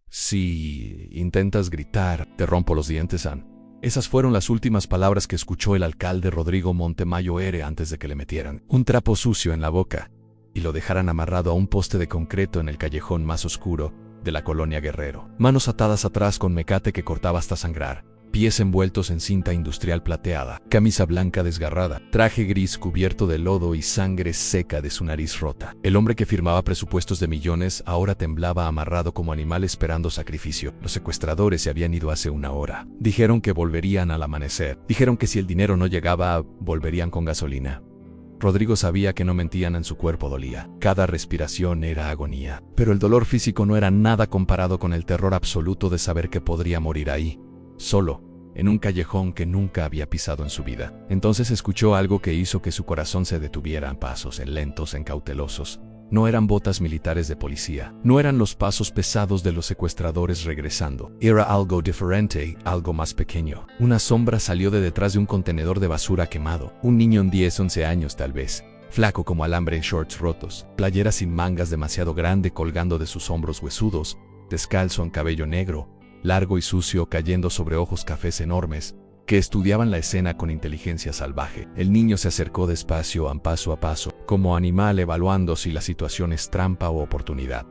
Si intentas gritar, te rompo los dientes, Ann. Esas fueron las últimas palabras que escuchó el alcalde Rodrigo Montemayor antes de que le metieran un trapo sucio en la boca y lo dejaran amarrado a un poste de concreto en el callejón más oscuro de la colonia Guerrero. Manos atadas atrás con mecate que cortaba hasta sangrar, pies envueltos en cinta industrial plateada, camisa blanca desgarrada, traje gris cubierto de lodo y sangre seca de su nariz rota. El hombre que firmaba presupuestos de millones ahora temblaba amarrado como animal esperando sacrificio. Los secuestradores se habían ido hace una hora. Dijeron que volverían al amanecer. Dijeron que si el dinero no llegaba, volverían con gasolina. Rodrigo sabía que no mentían, en su cuerpo dolía. Cada respiración era agonía. Pero el dolor físico no era nada comparado con el terror absoluto de saber que podría morir ahí, solo, en un callejón que nunca había pisado en su vida. Entonces escuchó algo que hizo que su corazón se detuviera. Pasos lentos, cautelosos. No eran botas militares de policía. No eran los pasos pesados de los secuestradores regresando. Era algo diferente, algo más pequeño. Una sombra salió de detrás de un contenedor de basura quemado. Un niño en 10, 11 años tal vez. Flaco como alambre en shorts rotos. Playera sin mangas demasiado grande colgando de sus hombros huesudos. Descalzo en cabello negro, largo y sucio cayendo sobre ojos cafés enormes, que estudiaban la escena con inteligencia salvaje. El niño se acercó despacio, paso a paso, como animal evaluando si la situación es trampa o oportunidad.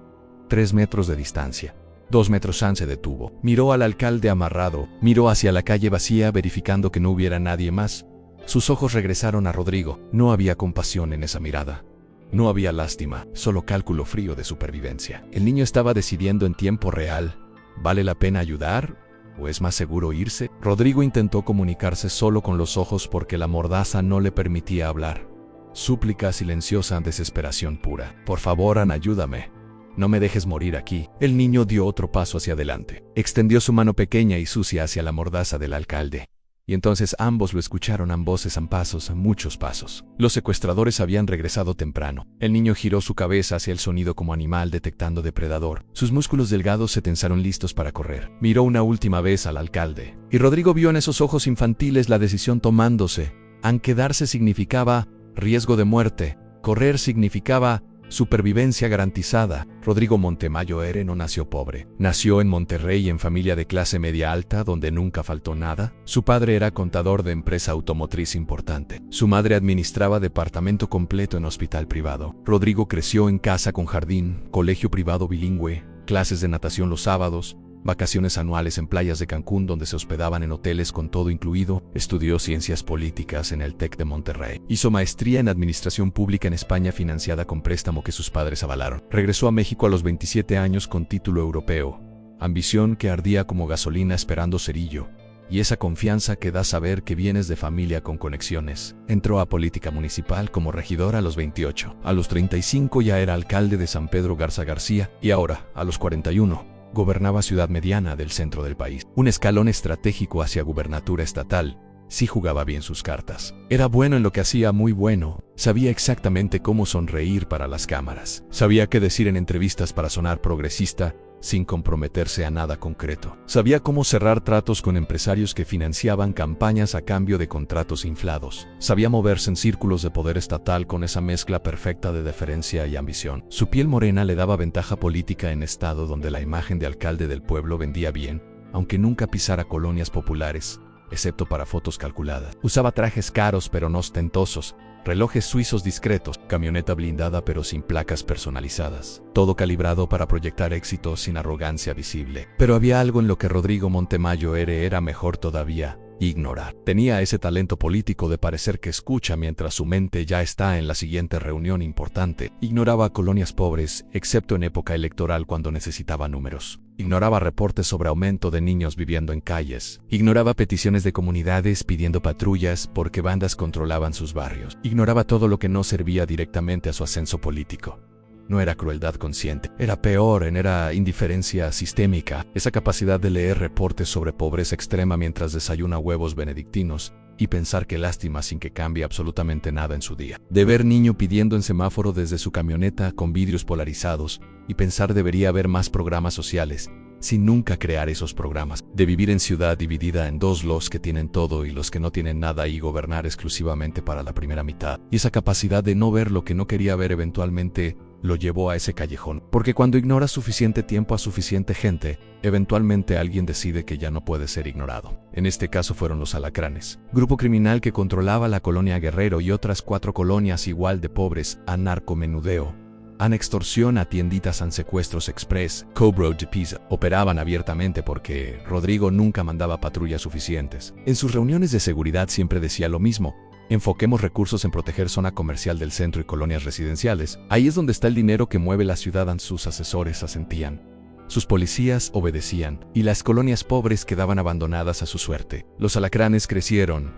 3 metros de distancia. 2 metros. Ann se detuvo. Miró al alcalde amarrado, miró hacia la calle vacía verificando que no hubiera nadie más. Sus ojos regresaron a Rodrigo. No había compasión en esa mirada. No había lástima, solo cálculo frío de supervivencia. El niño estaba decidiendo en tiempo real: ¿vale la pena ayudar o es más seguro irse? Rodrigo intentó comunicarse solo con los ojos porque la mordaza no le permitía hablar. Súplica silenciosa, desesperación pura. Por favor, Ann, ayúdame. No me dejes morir aquí. El niño dio otro paso hacia adelante. Extendió su mano pequeña y sucia hacia la mordaza del alcalde. Y entonces ambos lo escucharon, voces, pasos, muchos pasos. Los secuestradores habían regresado temprano. El niño giró su cabeza hacia el sonido como animal detectando depredador. Sus músculos delgados se tensaron listos para correr. Miró una última vez al alcalde. Y Rodrigo vio en esos ojos infantiles la decisión tomándose. Quedarse significaba riesgo de muerte. Correr significaba supervivencia garantizada. Rodrigo Montemayor no nació pobre. Nació en Monterrey en familia de clase media alta donde nunca faltó nada. Su padre era contador de empresa automotriz importante. Su madre administraba departamento completo en hospital privado. Rodrigo creció en casa con jardín, colegio privado bilingüe, clases de natación los sábados, vacaciones anuales en playas de Cancún donde se hospedaban en hoteles con todo incluido. Estudió ciencias políticas en el TEC de Monterrey. Hizo maestría en administración pública en España financiada con préstamo que sus padres avalaron. Regresó a México a los 27 años con título europeo. Ambición que ardía como gasolina esperando cerillo. Y esa confianza que da saber que vienes de familia con conexiones. Entró a política municipal como regidor a los 28. A los 35 ya era alcalde de San Pedro Garza García y ahora, a los 41, gobernaba ciudad mediana del centro del país. Un escalón estratégico hacia gubernatura estatal. Sí jugaba bien sus cartas. Era bueno en lo que hacía, muy bueno. Sabía exactamente cómo sonreír para las cámaras. Sabía qué decir en entrevistas para sonar progresista, sin comprometerse a nada concreto. Sabía cómo cerrar tratos con empresarios que financiaban campañas a cambio de contratos inflados. Sabía moverse en círculos de poder estatal con esa mezcla perfecta de deferencia y ambición. Su piel morena le daba ventaja política en estado donde la imagen de alcalde del pueblo vendía bien, aunque nunca pisara colonias populares, excepto para fotos calculadas. Usaba trajes caros pero no ostentosos, relojes suizos discretos, camioneta blindada pero sin placas personalizadas. Todo calibrado para proyectar éxito sin arrogancia visible. Pero había algo en lo que Rodrigo Montemayor era mejor todavía: ignorar. Tenía ese talento político de parecer que escucha mientras su mente ya está en la siguiente reunión importante. Ignoraba colonias pobres, excepto en época electoral cuando necesitaba números. Ignoraba reportes sobre aumento de niños viviendo en calles. Ignoraba peticiones de comunidades pidiendo patrullas porque bandas controlaban sus barrios. Ignoraba todo lo que no servía directamente a su ascenso político. No era crueldad consciente, era peor, era indiferencia sistémica, esa capacidad de leer reportes sobre pobreza extrema mientras desayuna huevos benedictinos y pensar que lástima sin que cambie absolutamente nada en su día. De ver niño pidiendo en semáforo desde su camioneta con vidrios polarizados y pensar debería haber más programas sociales, sin nunca crear esos programas. De vivir en ciudad dividida en dos, los que tienen todo y los que no tienen nada, y gobernar exclusivamente para la primera mitad. Y esa capacidad de no ver lo que no quería ver eventualmente lo llevó a ese callejón. Porque cuando ignoras suficiente tiempo a suficiente gente, Eventualmente alguien decide que ya no puede ser ignorado. En este caso fueron los alacranes, grupo criminal que controlaba la colonia Guerrero y otras 4 colonias igual de pobres, a narcomenudeo, a extorsión, a tienditas, a secuestros express, Cobro de Pisa. Operaban abiertamente porque Rodrigo nunca mandaba patrullas suficientes. En sus reuniones de seguridad siempre decía lo mismo: enfoquemos recursos en proteger zona comercial del centro y colonias residenciales. Ahí es donde está el dinero que mueve la ciudad. Sus asesores asentían. Sus policías obedecían, y las colonias pobres quedaban abandonadas a su suerte. Los alacranes crecieron,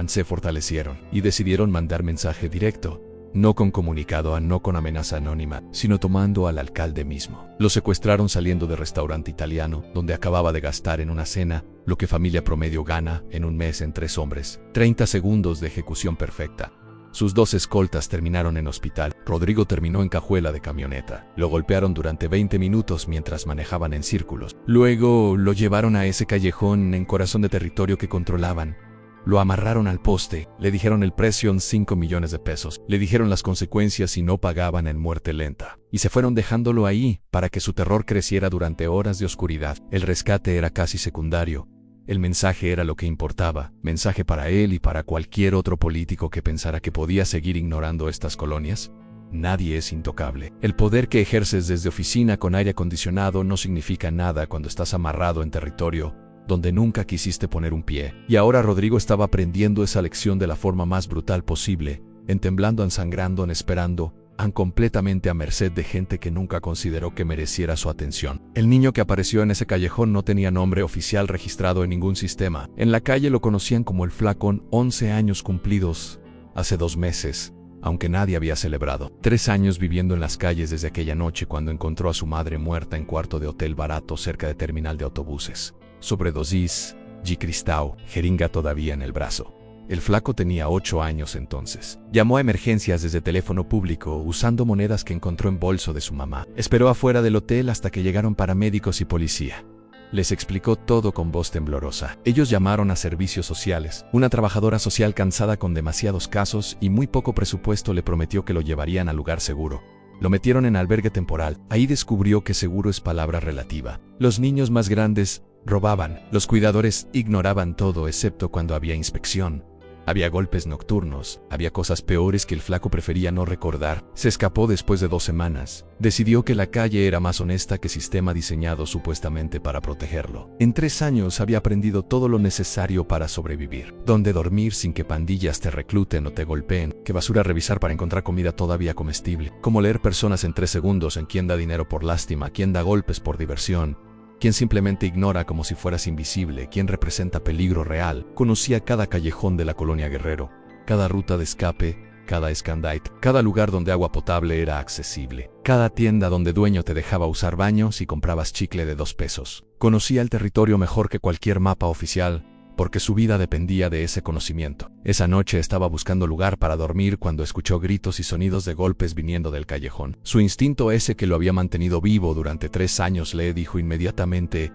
se fortalecieron, y decidieron mandar mensaje directo. No con comunicado, no con amenaza anónima, sino tomando al alcalde mismo. Lo secuestraron saliendo de restaurante italiano, donde acababa de gastar en una cena lo que familia promedio gana en un mes en 3 hombres. 30 segundos de ejecución perfecta. Sus 2 escoltas terminaron en hospital. Rodrigo terminó en cajuela de camioneta. Lo golpearon durante 20 minutos mientras manejaban en círculos. Luego lo llevaron a ese callejón en corazón de territorio que controlaban. Lo amarraron al poste, le dijeron el precio en 5 millones de pesos, le dijeron las consecuencias si no pagaban en muerte lenta. Y se fueron dejándolo ahí para que su terror creciera durante horas de oscuridad. El rescate era casi secundario. El mensaje era lo que importaba, mensaje para él y para cualquier otro político que pensara que podía seguir ignorando estas colonias. Nadie es intocable. El poder que ejerces desde oficina con aire acondicionado no significa nada cuando estás amarrado en territorio donde nunca quisiste poner un pie. Y ahora Rodrigo estaba aprendiendo esa lección de la forma más brutal posible, temblando, ensangrando, esperando, completamente a merced de gente que nunca consideró que mereciera su atención. El niño que apareció en ese callejón no tenía nombre oficial registrado en ningún sistema. En la calle lo conocían como el Flaco. 11 años cumplidos hace 2 meses, aunque nadie había celebrado. 3 años viviendo en las calles desde aquella noche cuando encontró a su madre muerta en cuarto de hotel barato cerca de terminal de autobuses. Sobredosis, G-Cristau, jeringa todavía en el brazo. El Flaco tenía 8 años entonces. Llamó a emergencias desde teléfono público usando monedas que encontró en bolso de su mamá. Esperó afuera del hotel hasta que llegaron paramédicos y policía. Les explicó todo con voz temblorosa. Ellos llamaron a servicios sociales. Una trabajadora social cansada con demasiados casos y muy poco presupuesto le prometió que lo llevarían al lugar seguro. Lo metieron en albergue temporal. Ahí descubrió que seguro es palabra relativa. Los niños más grandes robaban. Los cuidadores ignoraban todo excepto cuando había inspección. Había golpes nocturnos, había cosas peores que el Flaco prefería no recordar. Se escapó después de 2 semanas. Decidió que la calle era más honesta que sistema diseñado supuestamente para protegerlo. En 3 años había aprendido todo lo necesario para sobrevivir. Dónde dormir sin que pandillas te recluten o te golpeen, qué basura revisar para encontrar comida todavía comestible, cómo leer personas en 3 segundos, en quién da dinero por lástima, quién da golpes por diversión, quien simplemente ignora como si fueras invisible, quien representa peligro real. Conocía cada callejón de la colonia Guerrero, cada ruta de escape, cada escandite, cada lugar donde agua potable era accesible, cada tienda donde dueño te dejaba usar baños y comprabas chicle de 2 pesos. Conocía el territorio mejor que cualquier mapa oficial, porque su vida dependía de ese conocimiento. Esa noche estaba buscando lugar para dormir cuando escuchó gritos y sonidos de golpes viniendo del callejón. Su instinto, ese que lo había mantenido vivo durante 3 años, le dijo inmediatamente: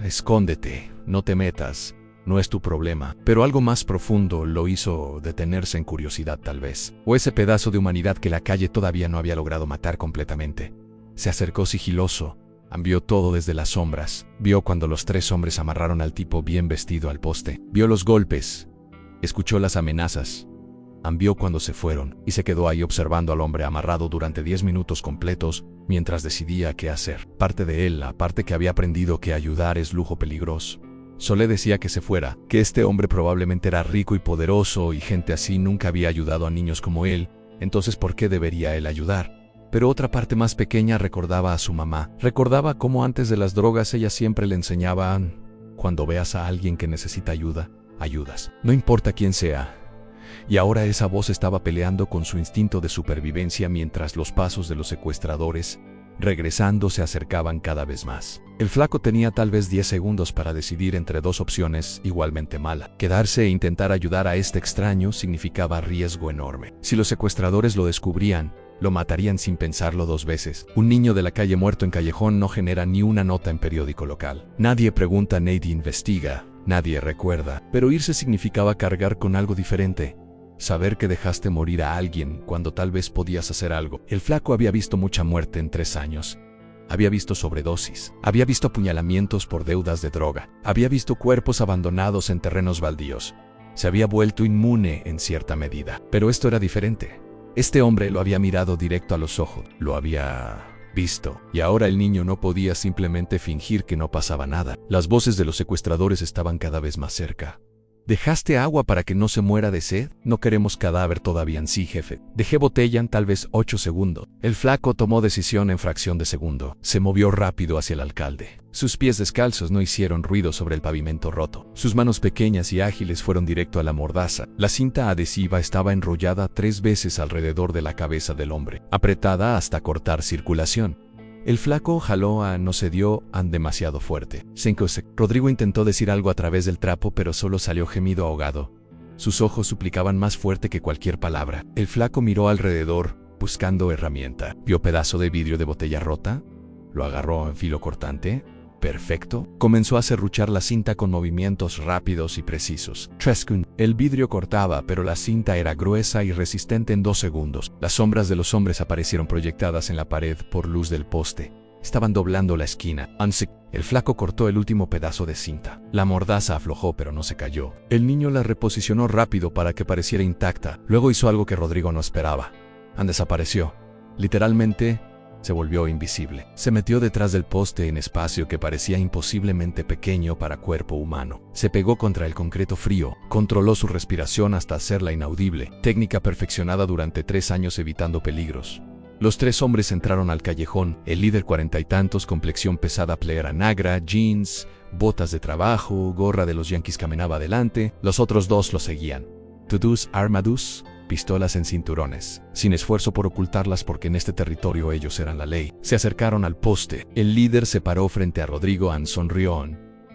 escóndete, no te metas, no es tu problema. Pero algo más profundo lo hizo detenerse en curiosidad tal vez, o ese pedazo de humanidad que la calle todavía no había logrado matar completamente. Se acercó sigiloso. Vio todo desde las sombras. Vio cuando los 3 hombres amarraron al tipo bien vestido al poste. Vio los golpes. Escuchó las amenazas. Vio cuando se fueron y se quedó ahí observando al hombre amarrado durante 10 minutos completos mientras decidía qué hacer. Parte de él, la parte que había aprendido que ayudar es lujo peligroso, solo decía que se fuera, que este hombre probablemente era rico y poderoso y gente así nunca había ayudado a niños como él, entonces ¿por qué debería él ayudar? Pero otra parte más pequeña recordaba a su mamá. Recordaba cómo antes de las drogas ella siempre le enseñaba: cuando veas a alguien que necesita ayuda, ayudas, no importa quién sea. Y ahora esa voz estaba peleando con su instinto de supervivencia mientras los pasos de los secuestradores, regresando, se acercaban cada vez más. El Flaco tenía tal vez 10 segundos para decidir entre 2 opciones igualmente malas. Quedarse e intentar ayudar a este extraño significaba riesgo enorme. Si los secuestradores lo descubrían, lo matarían sin pensarlo 2 veces. Un niño de la calle muerto en callejón no genera ni una nota en periódico local. Nadie pregunta, nadie investiga, nadie recuerda. Pero irse significaba cargar con algo diferente. Saber que dejaste morir a alguien cuando tal vez podías hacer algo. El Flaco había visto mucha muerte en 3 años. Había visto sobredosis, había visto apuñalamientos por deudas de droga, había visto cuerpos abandonados en terrenos baldíos. Se había vuelto inmune en cierta medida, pero esto era diferente. Este hombre lo había mirado directo a los ojos, lo había visto, y ahora el niño no podía simplemente fingir que no pasaba nada. Las voces de los secuestradores estaban cada vez más cerca. ¿Dejaste agua para que no se muera de sed? No queremos cadáver todavía en sí, jefe. Dejé botella en tal vez 8 segundos. El flaco tomó decisión en fracción de segundo. Se movió rápido hacia el alcalde. Sus pies descalzos no hicieron ruido sobre el pavimento roto. Sus manos pequeñas y ágiles fueron directo a la mordaza. La cinta adhesiva estaba enrollada 3 veces alrededor de la cabeza del hombre, apretada hasta cortar circulación. El flaco jaló a no se dio demasiado fuerte. Rodrigo intentó decir algo a través del trapo, pero solo salió gemido ahogado. Sus ojos suplicaban más fuerte que cualquier palabra. El flaco miró alrededor, buscando herramienta. Vio pedazo de vidrio de botella rota. Lo agarró en filo cortante. Perfecto. Comenzó a serruchar la cinta con movimientos rápidos y precisos. El vidrio cortaba, pero la cinta era gruesa y resistente en 2 segundos. Las sombras de los hombres aparecieron proyectadas en la pared por luz del poste. Estaban doblando la esquina. El flaco cortó el último pedazo de cinta. La mordaza aflojó, pero no se cayó. El niño la reposicionó rápido para que pareciera intacta. Luego hizo algo que Rodrigo no esperaba. Desapareció. Literalmente, se volvió invisible. Se metió detrás del poste en espacio que parecía imposiblemente pequeño para cuerpo humano. Se pegó contra el concreto frío, controló su respiración hasta hacerla inaudible, técnica perfeccionada durante 3 años evitando peligros. Los 3 hombres entraron al callejón. El líder 40 y tantos, complexión pesada, playera negra, jeans, botas de trabajo, gorra de los Yankees, caminaba adelante. Los otros 2 lo seguían. Tudus armados, pistolas en cinturones, sin esfuerzo por ocultarlas porque en este territorio ellos eran la ley. Se acercaron al poste. El líder se paró frente a Rodrigo. Sonrió.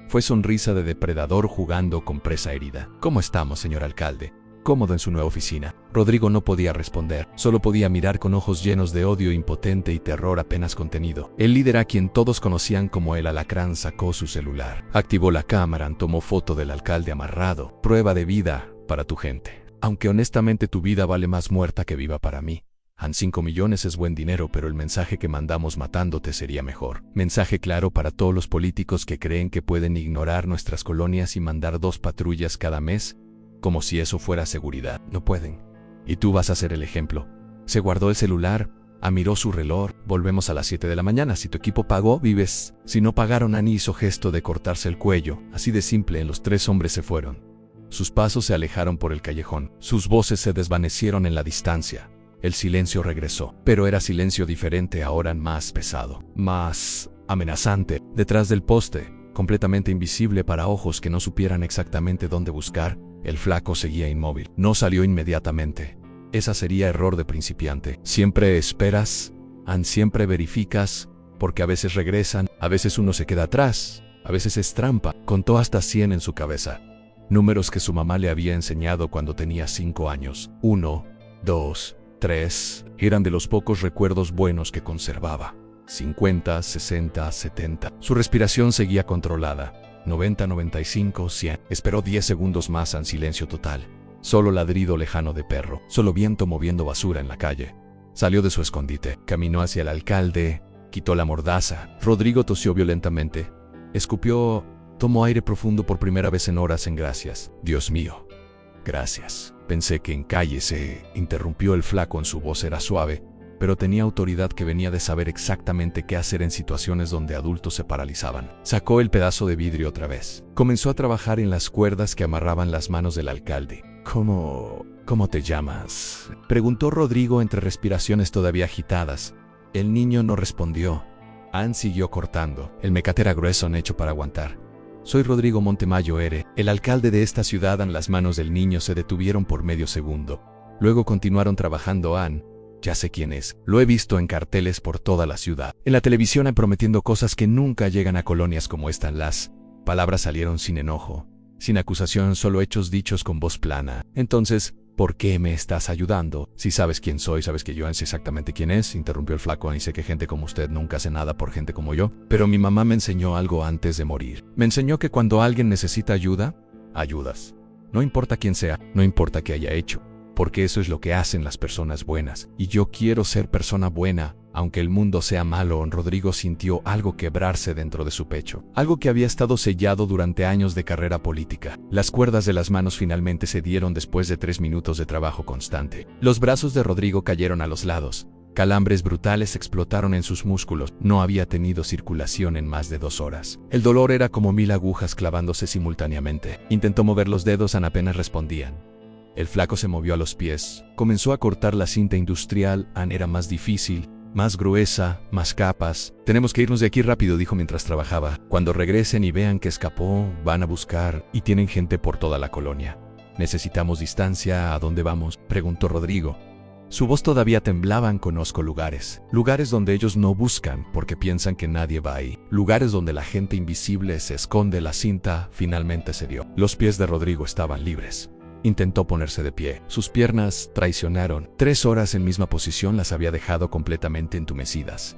Fue sonrisa de depredador jugando con presa herida. ¿Cómo estamos, señor alcalde? Cómodo en su nueva oficina. Rodrigo no podía responder, solo podía mirar con ojos llenos de odio impotente y terror apenas contenido. El líder, a quien todos conocían como el alacrán, sacó su celular. Activó la cámara, tomó foto del alcalde amarrado. Prueba de vida para tu gente. Aunque honestamente tu vida vale más muerta que viva para mí. 5 millones es buen dinero, pero el mensaje que mandamos matándote sería mejor. Mensaje claro para todos los políticos que creen que pueden ignorar nuestras colonias y mandar 2 patrullas cada mes, como si eso fuera seguridad. No pueden. Y tú vas a ser el ejemplo. Se guardó el celular, miró su reloj. Volvemos a las 7 de la mañana. Si tu equipo pagó, vives. Si no pagaron, Annie hizo gesto de cortarse el cuello. Así de simple. Los 3 hombres se fueron. Sus pasos se alejaron por el callejón. Sus voces se desvanecieron en la distancia. El silencio regresó, pero era silencio diferente, ahora más pesado, más amenazante. Detrás del poste, completamente invisible para ojos que no supieran exactamente dónde buscar, el flaco seguía inmóvil. No salió inmediatamente. Esa sería error de principiante. Siempre esperas, siempre verificas, porque a veces regresan, a veces uno se queda atrás, a veces es trampa. Contó hasta 100 en su cabeza. Números que su mamá le había enseñado cuando tenía 5 años. 1, 2, 3. Eran de los pocos recuerdos buenos que conservaba. 50, 60, 70. Su respiración seguía controlada. 90, 95, 100. Esperó 10 segundos más en silencio total. Solo ladrido lejano de perro. Solo viento moviendo basura en la calle. Salió de su escondite. Caminó hacia el alcalde. Quitó la mordaza. Rodrigo tosió violentamente. Escupió. Tomó aire profundo por primera vez en horas. Gracias. Dios mío. Gracias. Pensé que en calle se interrumpió el flaco. En su voz era suave, pero tenía autoridad que venía de saber exactamente qué hacer en situaciones donde adultos se paralizaban. Sacó el pedazo de vidrio otra vez. Comenzó a trabajar en las cuerdas que amarraban las manos del alcalde. ¿Cómo te llamas?, preguntó Rodrigo entre respiraciones todavía agitadas. El niño no respondió. Ann siguió cortando. El mecate era grueso, hecho para aguantar. Soy Rodrigo Montemayor, el alcalde de esta ciudad. Las manos del niño se detuvieron por medio segundo. Luego continuaron trabajando. Ann, ya sé quién es. Lo he visto en carteles por toda la ciudad. En la televisión prometiendo cosas que nunca llegan a colonias como esta. Las palabras salieron sin enojo, sin acusación, solo hechos dichos con voz plana. Entonces, ¿por qué me estás ayudando? Si sabes quién soy, sabes que yo sé exactamente quién es, interrumpió el flaco. Y sé que gente como usted nunca hace nada por gente como yo. Pero mi mamá me enseñó algo antes de morir. Me enseñó que cuando alguien necesita ayuda, ayudas. No importa quién sea, no importa qué haya hecho. porque eso es lo que hacen las personas buenas. Y yo quiero ser persona buena, aunque el mundo sea malo. Rodrigo sintió algo quebrarse dentro de su pecho, algo que había estado sellado durante años de carrera política. Las cuerdas de las manos finalmente cedieron después de 3 minutos de trabajo constante. Los brazos de Rodrigo cayeron a los lados. Calambres brutales explotaron en sus músculos. No había tenido circulación en más de 2 horas. El dolor era como 1000 agujas clavándose simultáneamente. Intentó mover los dedos, apenas respondían. El flaco se movió a los pies. Comenzó a cortar la cinta industrial. Era más difícil, más gruesa, más capas. Tenemos que irnos de aquí rápido, dijo mientras trabajaba. Cuando regresen y vean que escapó, van a buscar, y tienen gente por toda la colonia. ¿Necesitamos distancia? ¿A dónde vamos?, preguntó Rodrigo. Su voz todavía temblaba. Conozco lugares. Lugares donde ellos no buscan porque piensan que nadie va ahí. Lugares donde la gente invisible se esconde. La cinta finalmente cedió. Los pies de Rodrigo estaban libres. Intentó ponerse de pie. Sus piernas traicionaron. 3 horas en misma posición las había dejado completamente entumecidas.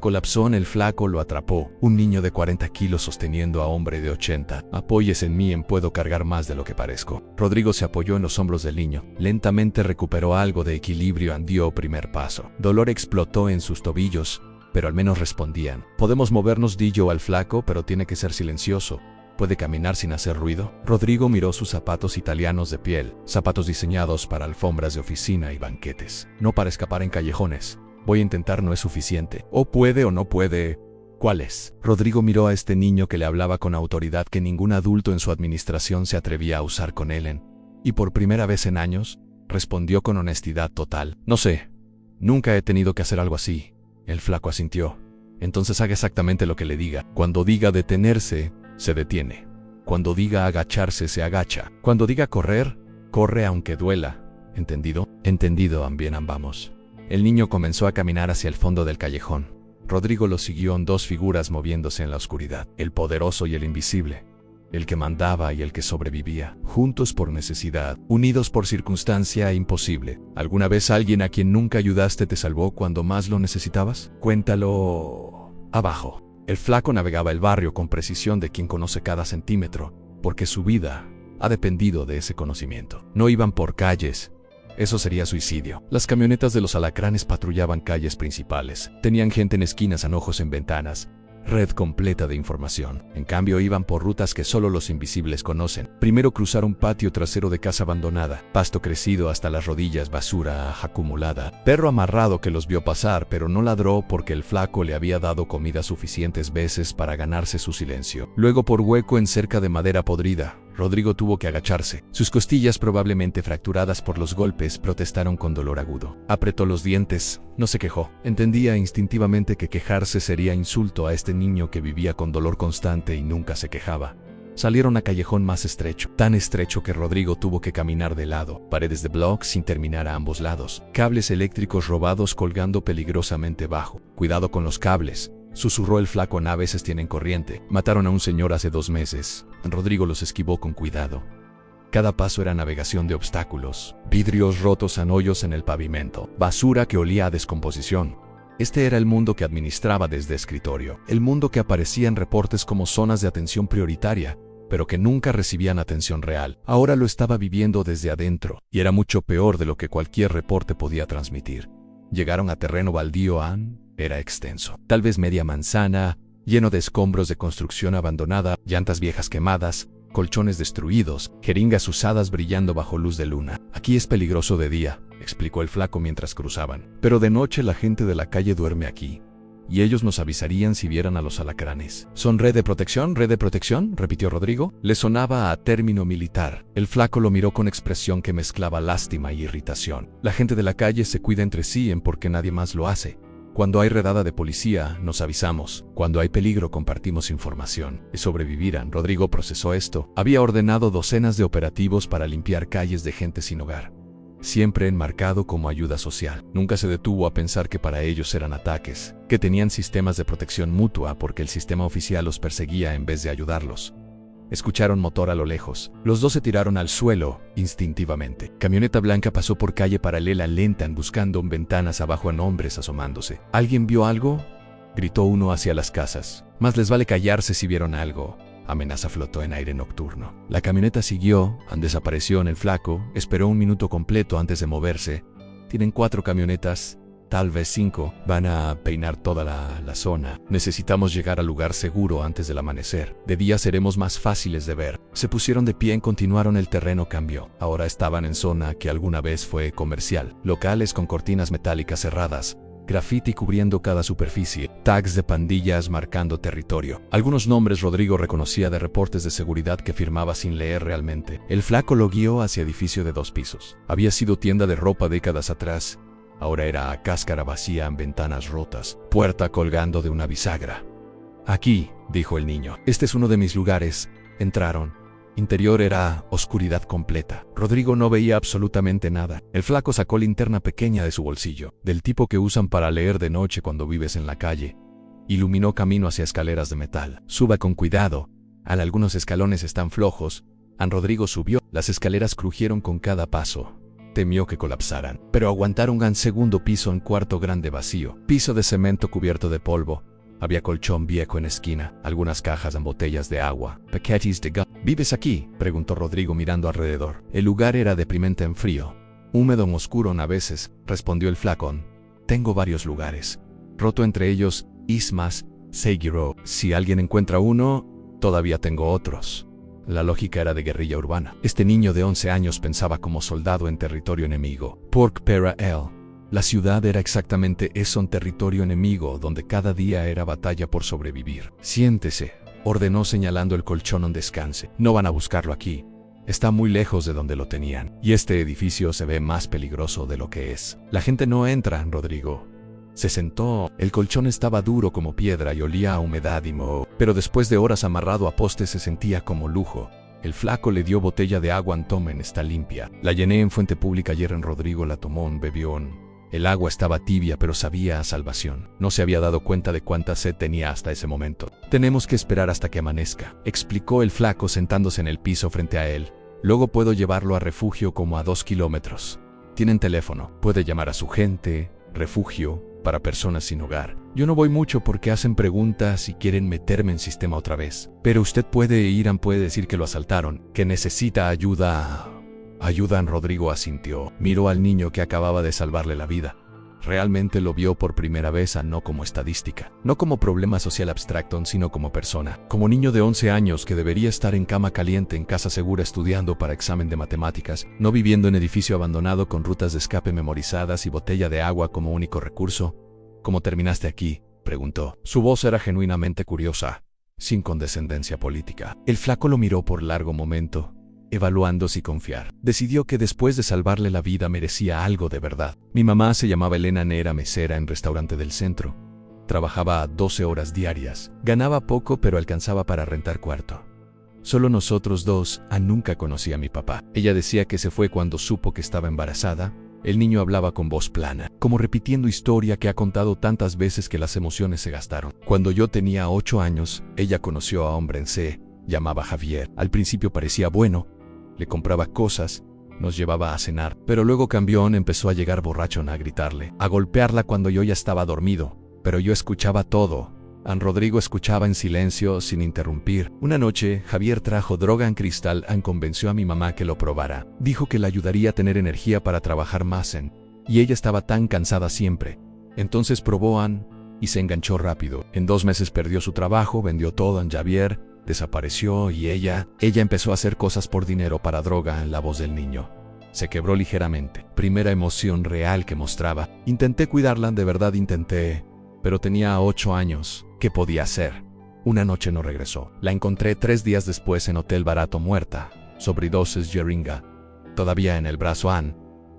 Colapsó. El flaco lo atrapó. Un niño de 40 kilos sosteniendo a hombre de 80. Apóyese en mí, puedo cargar más de lo que parezco. Rodrigo se apoyó en los hombros del niño. Lentamente recuperó algo de equilibrio. Dio primer paso. Dolor explotó en sus tobillos, pero al menos respondían. Podemos movernos, di yo al flaco, pero tiene que ser silencioso. ¿Puede caminar sin hacer ruido? Rodrigo miró sus zapatos italianos de piel, zapatos diseñados para alfombras de oficina y banquetes, no para escapar en callejones. Voy a intentar, no es suficiente. O puede o no puede. ¿Cuál es? Rodrigo miró a este niño que le hablaba con autoridad que ningún adulto en su administración se atrevía a usar con él. Y por primera vez en años, respondió con honestidad total. No sé. Nunca he tenido que hacer algo así. El flaco asintió. Entonces haga exactamente lo que le diga. Cuando diga detenerse, se detiene. Cuando diga agacharse, se agacha. Cuando diga correr, corre aunque duela. ¿Entendido? Entendido, ambos. El niño comenzó a caminar hacia el fondo del callejón. Rodrigo lo siguió en 2 figuras moviéndose en la oscuridad. El poderoso y el invisible. El que mandaba y el que sobrevivía. Juntos por necesidad. Unidos por circunstancia imposible. ¿Alguna vez alguien a quien nunca ayudaste te salvó cuando más lo necesitabas? Cuéntalo abajo. El flaco navegaba el barrio con precisión de quien conoce cada centímetro, porque su vida ha dependido de ese conocimiento. No iban por calles. Eso sería suicidio. Las camionetas de los alacranes patrullaban calles principales. Tenían gente en esquinas, anojos en ventanas. Red completa de información. En cambio, iban por rutas que solo los invisibles conocen. Primero cruzaron patio trasero de casa abandonada. Pasto crecido hasta las rodillas, basura acumulada. Perro amarrado que los vio pasar, pero no ladró porque el flaco le había dado comida suficientes veces para ganarse su silencio. Luego por hueco en cerca de madera podrida. Rodrigo tuvo que agacharse. Sus costillas, probablemente fracturadas por los golpes, protestaron con dolor agudo. Apretó los dientes. No se quejó. Entendía instintivamente que quejarse sería insulto a este niño que vivía con dolor constante y nunca se quejaba. Salieron a callejón más estrecho, tan estrecho que Rodrigo tuvo que caminar de lado. Paredes de bloques sin terminar a ambos lados. Cables eléctricos robados colgando peligrosamente bajo. Cuidado con los cables. Susurró el flaco. A veces tienen corriente. Mataron a un señor hace 2 meses. Rodrigo los esquivó con cuidado. Cada paso era navegación de obstáculos. Vidrios rotos, hoyos en el pavimento. Basura que olía a descomposición. Este era el mundo que administraba desde escritorio. El mundo que aparecía en reportes como zonas de atención prioritaria, pero que nunca recibían atención real. Ahora lo estaba viviendo desde adentro, y era mucho peor de lo que cualquier reporte podía transmitir. Llegaron a terreno baldío. Era extenso. Tal vez media manzana, lleno de escombros de construcción abandonada, llantas viejas quemadas, colchones destruidos, jeringas usadas brillando bajo luz de luna. Aquí es peligroso de día, explicó el flaco mientras cruzaban. Pero de noche la gente de la calle duerme aquí. Y ellos nos avisarían si vieran a los alacranes. ¿Son red de protección? ¿Red de protección?, repitió Rodrigo. Le sonaba a término militar. El flaco lo miró con expresión que mezclaba lástima y irritación. La gente de la calle se cuida entre sí porque nadie más lo hace. Cuando hay redada de policía, nos avisamos. Cuando hay peligro, compartimos información. Y sobrevivirán. Rodrigo procesó esto. Había ordenado docenas de operativos para limpiar calles de gente sin hogar. Siempre enmarcado como ayuda social. Nunca se detuvo a pensar que para ellos eran ataques, que tenían sistemas de protección mutua porque el sistema oficial los perseguía en vez de ayudarlos. Escucharon motor a lo lejos. Los 2 se tiraron al suelo, instintivamente. Camioneta blanca pasó por calle paralela lenta buscando ventanas abajo a hombres asomándose. ¿Alguien vio algo?, gritó uno hacia las casas. Más les vale callarse si vieron algo. amenaza flotó en aire nocturno. La camioneta siguió, desapareció en el flaco, esperó un minuto completo antes de moverse. Tienen 4 camionetas, tal vez 5, van a peinar toda la zona. Necesitamos llegar al lugar seguro antes del amanecer. De día seremos más fáciles de ver. Se pusieron de pie y continuaron. El terreno cambió. Ahora estaban en zona que alguna vez fue comercial. Locales con cortinas metálicas cerradas, graffiti cubriendo cada superficie, tags de pandillas marcando territorio. Algunos nombres Rodrigo reconocía de reportes de seguridad que firmaba sin leer realmente. El flaco lo guió hacia edificio de 2 pisos. Había sido tienda de ropa décadas atrás. Ahora era cáscara vacía en ventanas rotas, puerta colgando de una bisagra. Aquí, dijo el niño. Este es uno de mis lugares. Entraron. Interior era oscuridad completa. Rodrigo no veía absolutamente nada. El flaco sacó linterna pequeña de su bolsillo, del tipo que usan para leer de noche cuando vives en la calle. Iluminó camino hacia escaleras de metal. Suba con cuidado. Algunos escalones están flojos. Rodrigo subió. Las escaleras crujieron con cada paso. Temió que colapsaran, pero aguantaron un segundo piso en cuarto grande vacío. Piso de cemento cubierto de polvo. Había colchón viejo en esquina, algunas cajas en botellas de agua, paquetes de gas. ¿Vives aquí?, preguntó Rodrigo mirando alrededor. El lugar era deprimente en frío, húmedo en oscuro a veces, respondió el flacón. Tengo varios lugares. Roto entre ellos, Ismas, Seigiro. Si alguien encuentra uno, todavía tengo otros. La lógica era de guerrilla urbana. Este niño de 11 años pensaba como soldado en territorio enemigo. Pork para él. La ciudad era exactamente eso, un territorio enemigo donde cada día era batalla por sobrevivir. Siéntese, ordenó señalando el colchón donde descanse. No van a buscarlo aquí. Está muy lejos de donde lo tenían. Y este edificio se ve más peligroso de lo que es. La gente no entra, Rodrigo. Se sentó. El colchón estaba duro como piedra y olía a humedad y moho. Pero después de horas amarrado a postes se sentía como lujo. El flaco le dio botella de agua. Tomen, está limpia. La llené en fuente pública ayer. Rodrigo la tomó, bebió. El agua estaba tibia pero sabía a salvación. No se había dado cuenta de cuánta sed tenía hasta ese momento. Tenemos que esperar hasta que amanezca, explicó el flaco sentándose en el piso frente a él. Luego puedo llevarlo a refugio como a 2 kilómetros. Tienen teléfono. Puede llamar a su gente. Refugio para personas sin hogar. Yo no voy mucho porque hacen preguntas y quieren meterme en sistema otra vez. Pero usted puede ir, puede decir que lo asaltaron, que necesita ayuda. Ayudan. Rodrigo asintió. Miró al niño que acababa de salvarle la vida. Realmente lo vio por primera vez, no como estadística, no como problema social abstracto, sino como persona, como niño de 11 años que debería estar en cama caliente en casa segura estudiando para examen de matemáticas, no viviendo en edificio abandonado con rutas de escape memorizadas y botella de agua como único recurso. ¿Cómo terminaste aquí?, preguntó. Su voz era genuinamente curiosa, sin condescendencia política. El flaco lo miró por largo momento, evaluando si confiar. Decidió que después de salvarle la vida merecía algo de verdad. Mi mamá se llamaba Elena, era mesera en restaurante del centro. Trabajaba 12 horas diarias. Ganaba poco pero alcanzaba para rentar cuarto. Solo nosotros dos. Nunca conocí a mi papá. Ella decía que se fue cuando supo que estaba embarazada. El niño hablaba con voz plana, como repitiendo historia que ha contado tantas veces que las emociones se gastaron. Cuando yo tenía 8 años, ella conoció a hombre en C. Llamaba Javier. Al principio parecía bueno. Le compraba cosas, nos llevaba a cenar, pero luego cambió, empezó a llegar borracho, a gritarle, a golpearla cuando yo ya estaba dormido, pero yo escuchaba todo. Rodrigo escuchaba en silencio, sin interrumpir. Una noche, Javier trajo droga en cristal, convenció a mi mamá que lo probara. Dijo que le ayudaría a tener energía para trabajar más y ella estaba tan cansada siempre. Entonces probó y se enganchó rápido. En 2 meses perdió su trabajo, vendió todo Javier. Desapareció y ella empezó a hacer cosas por dinero para droga. La voz del niño se quebró ligeramente. Primera emoción real que mostraba. Intenté cuidarla, de verdad intenté, pero tenía 8 años. ¿Qué podía hacer? Una noche no regresó. La encontré 3 días después en hotel barato muerta, sobredosis jeringa, todavía en el brazo.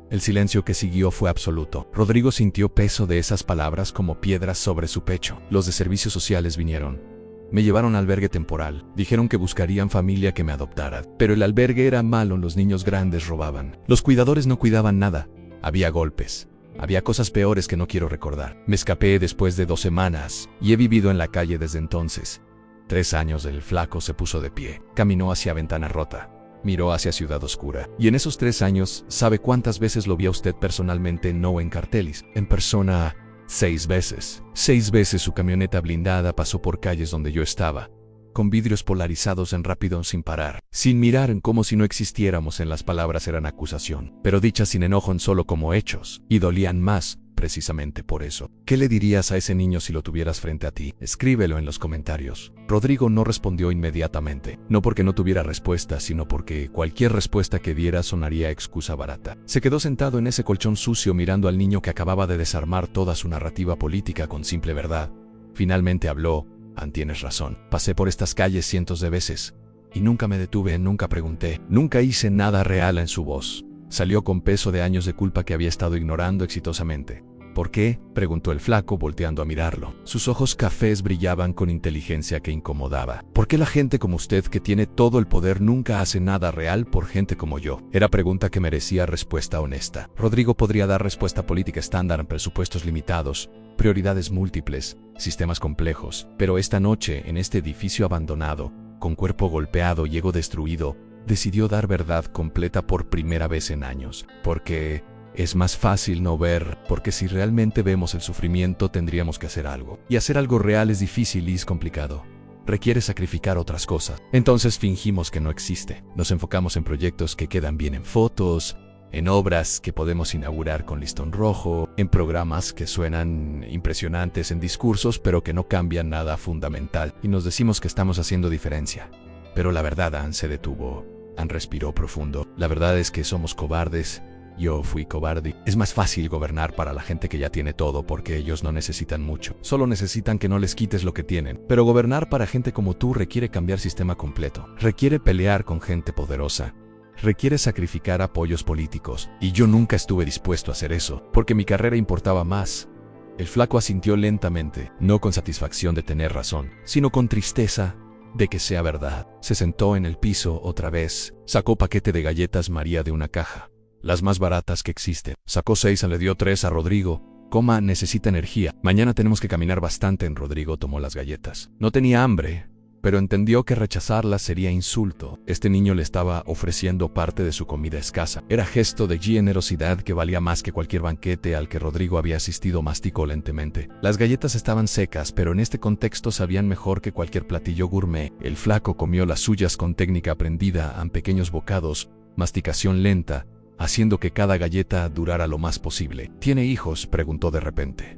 El silencio que siguió fue absoluto. Rodrigo sintió peso de esas palabras como piedras sobre su pecho. Los de servicios sociales vinieron. Me llevaron al albergue temporal. Dijeron que buscarían familia que me adoptara. Pero el albergue era malo, los niños grandes robaban. Los cuidadores no cuidaban nada. Había golpes. Había cosas peores que no quiero recordar. Me escapé después de 2 semanas y he vivido en la calle desde entonces. 3 años. El flaco se puso de pie. Caminó hacia ventana rota. Miró hacia Ciudad Oscura. Y en esos 3 años, ¿sabe cuántas veces lo vi a usted personalmente? No en carteles. En persona, 6 veces. 6 veces su camioneta blindada pasó por calles donde yo estaba. con vidrios polarizados en rápido sin parar, sin mirar en como si no existiéramos en las palabras eran acusación, pero dichas sin enojo en solo como hechos, y dolían más, precisamente por eso. ¿Qué le dirías a ese niño si lo tuvieras frente a ti? Escríbelo en los comentarios. Rodrigo no respondió inmediatamente, no porque no tuviera respuesta, sino porque cualquier respuesta que diera sonaría excusa barata. Se quedó sentado en ese colchón sucio mirando al niño que acababa de desarmar toda su narrativa política con simple verdad. Finalmente habló: tienes razón. Pasé por estas calles cientos de veces y nunca me detuve, nunca pregunté, nunca hice nada real. En su voz salió con peso de años de culpa que había estado ignorando exitosamente. ¿Por qué?, preguntó el flaco volteando a mirarlo. Sus ojos cafés brillaban con inteligencia que incomodaba. ¿Por qué la gente como usted, que tiene todo el poder, nunca hace nada real por gente como yo? Era pregunta que merecía respuesta honesta. Rodrigo podría dar respuesta política estándar en presupuestos limitados, prioridades múltiples, sistemas complejos, pero esta noche, en este edificio abandonado, con cuerpo golpeado y ego destruido, decidió dar verdad completa por primera vez en años. Porque es más fácil no ver, porque si realmente vemos el sufrimiento tendríamos que hacer algo. Y hacer algo real es difícil y es complicado. Requiere sacrificar otras cosas. Entonces fingimos que no existe. Nos enfocamos en proyectos que quedan bien en fotos, en obras que podemos inaugurar con listón rojo, en programas que suenan impresionantes en discursos pero que no cambian nada fundamental. Y nos decimos que estamos haciendo diferencia. Pero la verdad, Ann se detuvo. Ann respiró profundo. La verdad es que somos cobardes. Yo fui cobarde. Es más fácil gobernar para la gente que ya tiene todo porque ellos no necesitan mucho. Solo necesitan que no les quites lo que tienen. Pero gobernar para gente como tú requiere cambiar sistema completo. Requiere pelear con gente poderosa. Requiere sacrificar apoyos políticos. Y yo nunca estuve dispuesto a hacer eso, porque mi carrera importaba más. El flaco asintió lentamente, no con satisfacción de tener razón, sino con tristeza de que sea verdad. Se sentó en el piso otra vez. Sacó paquete de galletas María de una caja. Las más baratas que existen. Sacó 6, le dio 3 a Rodrigo. Necesita energía. Mañana tenemos que caminar bastante. Rodrigo tomó las galletas. No tenía hambre, pero entendió que rechazarlas sería insulto. Este niño le estaba ofreciendo parte de su comida escasa. Era gesto de generosidad que valía más que cualquier banquete al que Rodrigo había asistido. Masticó lentamente. Las galletas estaban secas, pero en este contexto sabían mejor que cualquier platillo gourmet. El flaco comió las suyas con técnica aprendida, en pequeños bocados, masticación lenta, haciendo que cada galleta durara lo más posible. ¿Tiene hijos?, preguntó de repente.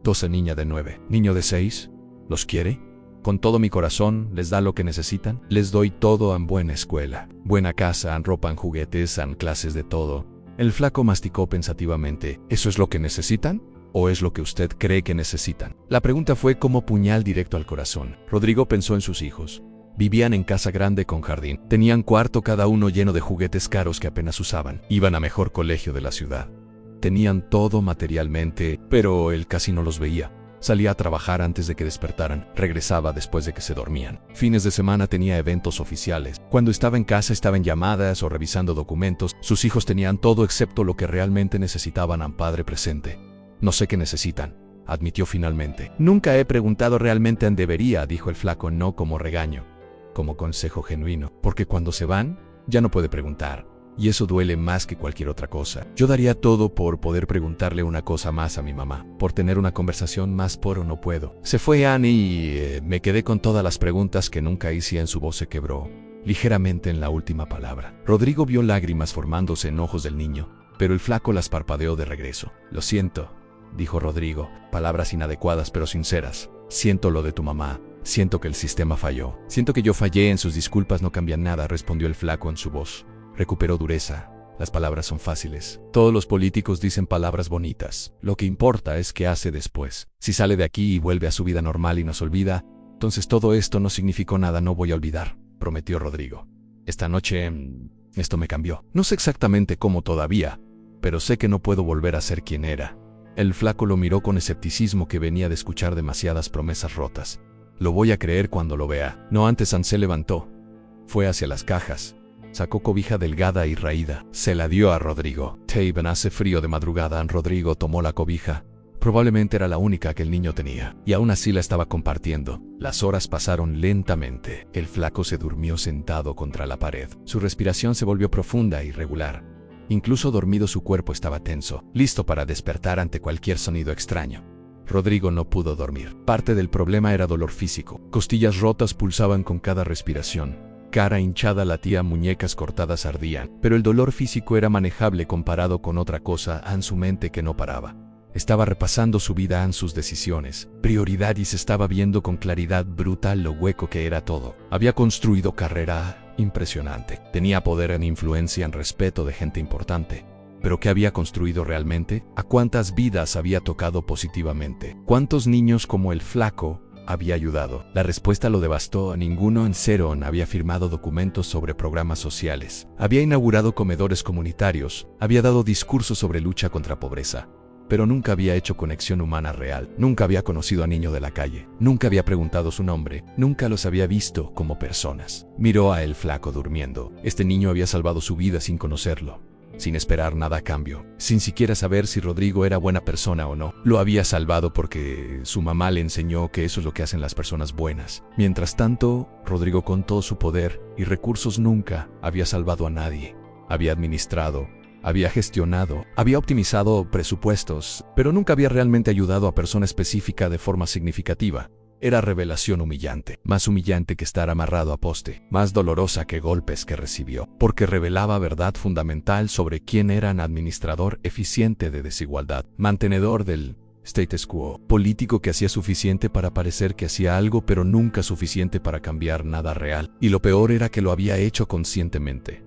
12, niña de 9. ¿Niño de 6? ¿Los quiere? Con todo mi corazón, ¿les da lo que necesitan? Les doy todo. En buena escuela, buena casa, en ropa, en juguetes, en clases de todo. El flaco masticó pensativamente. ¿Eso es lo que necesitan? ¿O es lo que usted cree que necesitan? La pregunta fue como puñal directo al corazón. Rodrigo pensó en sus hijos. Vivían en casa grande con jardín. Tenían cuarto cada uno lleno de juguetes caros que apenas usaban. Iban a mejor colegio de la ciudad. Tenían todo materialmente, pero él casi no los veía. Salía a trabajar antes de que despertaran. Regresaba después de que se dormían. Fines de semana tenía eventos oficiales. Cuando estaba en casa estaba en llamadas o revisando documentos. Sus hijos tenían todo excepto lo que realmente necesitaban. A padre presente. No sé qué necesitan, admitió finalmente. Nunca he preguntado realmente. Debería, dijo el flaco, no como regaño, como consejo genuino, porque cuando se van, ya no puede preguntar, y eso duele más que cualquier otra cosa. Yo daría todo por poder preguntarle una cosa más a mi mamá, por tener una conversación más, pero no puedo. Se fue Annie y me quedé con todas las preguntas que nunca hice. En su voz se quebró ligeramente en la última palabra. Rodrigo vio lágrimas formándose en ojos del niño, pero el flaco las parpadeó de regreso. Lo siento, dijo Rodrigo, palabras inadecuadas pero sinceras. Siento lo de tu mamá. Siento que el sistema falló. Siento que yo fallé. En sus disculpas no cambian nada, respondió el flaco en su voz. Recuperó dureza. Las palabras son fáciles. Todos los políticos dicen palabras bonitas. Lo que importa es qué hace después. Si sale de aquí y vuelve a su vida normal y nos olvida, entonces todo esto no significó nada. No voy a olvidar, prometió Rodrigo. Esta noche, esto me cambió. No sé exactamente cómo todavía, pero sé que no puedo volver a ser quien era. El flaco lo miró con escepticismo que venía de escuchar demasiadas promesas rotas. Lo voy a creer cuando lo vea. No antes. Ann se levantó. Fue hacia las cajas. Sacó cobija delgada y raída. Se la dio a Rodrigo. Taven, hace frío de madrugada. Rodrigo tomó la cobija. Probablemente era la única que el niño tenía, y aún así la estaba compartiendo. Las horas pasaron lentamente. El flaco se durmió sentado contra la pared. Su respiración se volvió profunda e irregular. Incluso dormido su cuerpo estaba tenso, listo para despertar ante cualquier sonido extraño. Rodrigo no pudo dormir. Parte del problema era dolor físico. Costillas rotas pulsaban con cada respiración. Cara hinchada latía, muñecas cortadas ardían. Pero el dolor físico era manejable comparado con otra cosa en su mente que no paraba. Estaba repasando su vida en sus decisiones, prioridad, y se estaba viendo con claridad brutal lo hueco que era todo. Había construido carrera impresionante. Tenía poder en influencia, en respeto de gente importante. ¿Pero qué había construido realmente? ¿A cuántas vidas había tocado positivamente? ¿Cuántos niños como el flaco había ayudado? La respuesta lo devastó. Ninguno. En cero. Había firmado documentos sobre programas sociales. Había inaugurado comedores comunitarios. Había dado discursos sobre lucha contra pobreza. Pero nunca había hecho conexión humana real. Nunca había conocido a niño de la calle. Nunca había preguntado su nombre. Nunca los había visto como personas. Miró a el flaco durmiendo. Este niño había salvado su vida sin conocerlo, sin esperar nada a cambio, sin siquiera saber si Rodrigo era buena persona o no. Lo había salvado porque su mamá le enseñó que eso es lo que hacen las personas buenas. Mientras tanto, Rodrigo, con todo su poder y recursos, nunca había salvado a nadie. Había administrado, había gestionado, había optimizado presupuestos, pero nunca había realmente ayudado a persona específica de forma significativa. Era revelación humillante, más humillante que estar amarrado a poste, más dolorosa que golpes que recibió, porque revelaba verdad fundamental sobre quién era un administrador eficiente de desigualdad, mantenedor del status quo, político que hacía suficiente para parecer que hacía algo, pero nunca suficiente para cambiar nada real. Y lo peor era que lo había hecho conscientemente.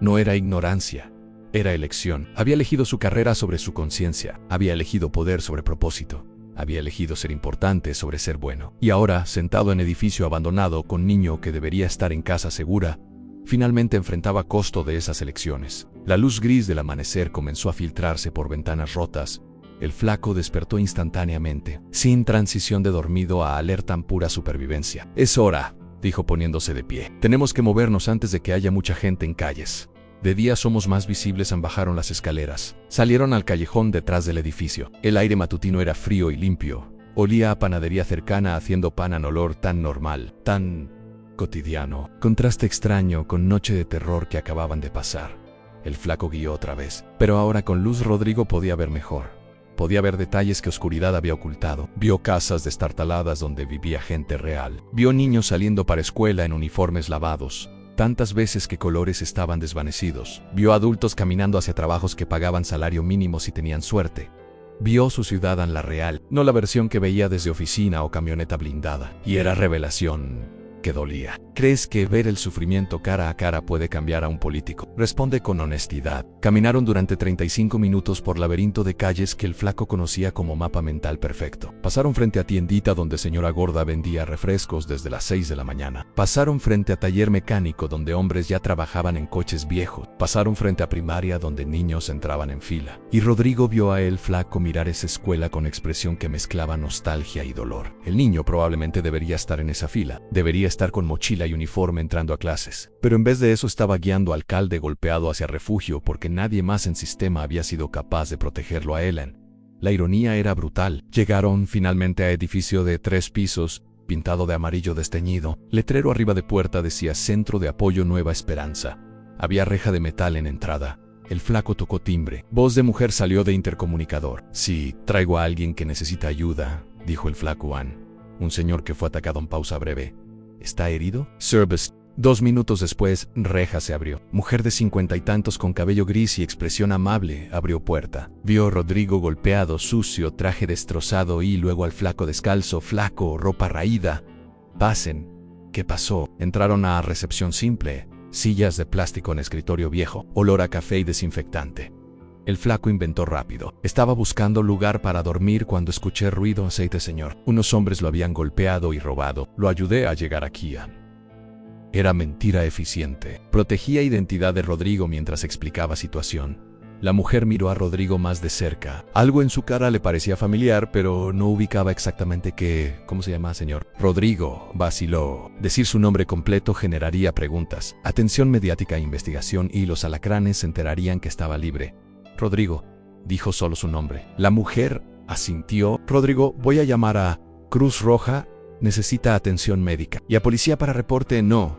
No era ignorancia, era elección. Había elegido su carrera sobre su conciencia, había elegido poder sobre propósito. Había elegido ser importante sobre ser bueno. Y ahora, sentado en edificio abandonado con niño que debería estar en casa segura, finalmente enfrentaba costo de esas elecciones. La luz gris del amanecer comenzó a filtrarse por ventanas rotas. El flaco despertó instantáneamente, sin transición de dormido a alerta en pura supervivencia. «Es hora», dijo poniéndose de pie. «Tenemos que movernos antes de que haya mucha gente en calles». De día somos más visibles. Bajaron las escaleras. Salieron al callejón detrás del edificio. El aire matutino era frío y limpio. Olía a panadería cercana haciendo pan en olor tan normal, tan cotidiano. Contraste extraño con noche de terror que acababan de pasar. El flaco guió otra vez, pero ahora con luz. Rodrigo podía ver mejor. Podía ver detalles que oscuridad había ocultado. Vio casas destartaladas donde vivía gente real. Vio niños saliendo para escuela en uniformes lavados. Tantas veces que colores estaban desvanecidos. Vio adultos caminando hacia trabajos que pagaban salario mínimo si tenían suerte. Vio su ciudad en la real, no la versión que veía desde oficina o camioneta blindada. Y era revelación que dolía. ¿Crees que ver el sufrimiento cara a cara puede cambiar a un político? Responde con honestidad. Caminaron durante 35 minutos por laberinto de calles que el flaco conocía como mapa mental perfecto. Pasaron frente a tiendita donde señora gorda vendía refrescos desde las 6 de la mañana. Pasaron frente a taller mecánico donde hombres ya trabajaban en coches viejos. Pasaron frente a primaria donde niños entraban en fila. Y Rodrigo vio a el flaco mirar esa escuela con expresión que mezclaba nostalgia y dolor. El niño probablemente debería estar en esa fila. Debería estar con mochila y uniforme entrando a clases. Pero en vez de eso estaba guiando al alcalde golpeado hacia refugio porque nadie más en sistema había sido capaz de protegerlo a él. La ironía era brutal. Llegaron finalmente a edificio de 3 pisos, pintado de amarillo desteñido. Letrero arriba de puerta decía Centro de Apoyo Nueva Esperanza. Había reja de metal en entrada. El flaco tocó timbre. Voz de mujer salió de intercomunicador. «Sí, traigo a alguien que necesita ayuda», dijo el flaco un señor que fue atacado en pausa breve. ¿Está herido? Service. 2 minutos después, reja se abrió. Mujer de 50 y tantos con cabello gris y expresión amable abrió puerta. Vio a Rodrigo golpeado, sucio, traje destrozado y luego al flaco descalzo, flaco, ropa raída. «Pasen». ¿Qué pasó? Entraron a recepción simple. Sillas de plástico en escritorio viejo. Olor a café y desinfectante. El flaco inventó rápido. Estaba buscando lugar para dormir cuando escuché ruido. «Aceite, señor». Unos hombres lo habían golpeado y robado. Lo ayudé a llegar aquí. Era mentira eficiente. Protegía identidad de Rodrigo mientras explicaba situación. La mujer miró a Rodrigo más de cerca. Algo en su cara le parecía familiar, pero no ubicaba exactamente qué. «¿Cómo se llama, señor?» Rodrigo vaciló. Decir su nombre completo generaría preguntas, atención mediática e investigación, y los alacranes se enterarían que estaba libre. «Rodrigo», dijo solo su nombre. La mujer asintió. «Rodrigo, voy a llamar a Cruz Roja. Necesita atención médica. ¿Y a policía para reporte?» «No»,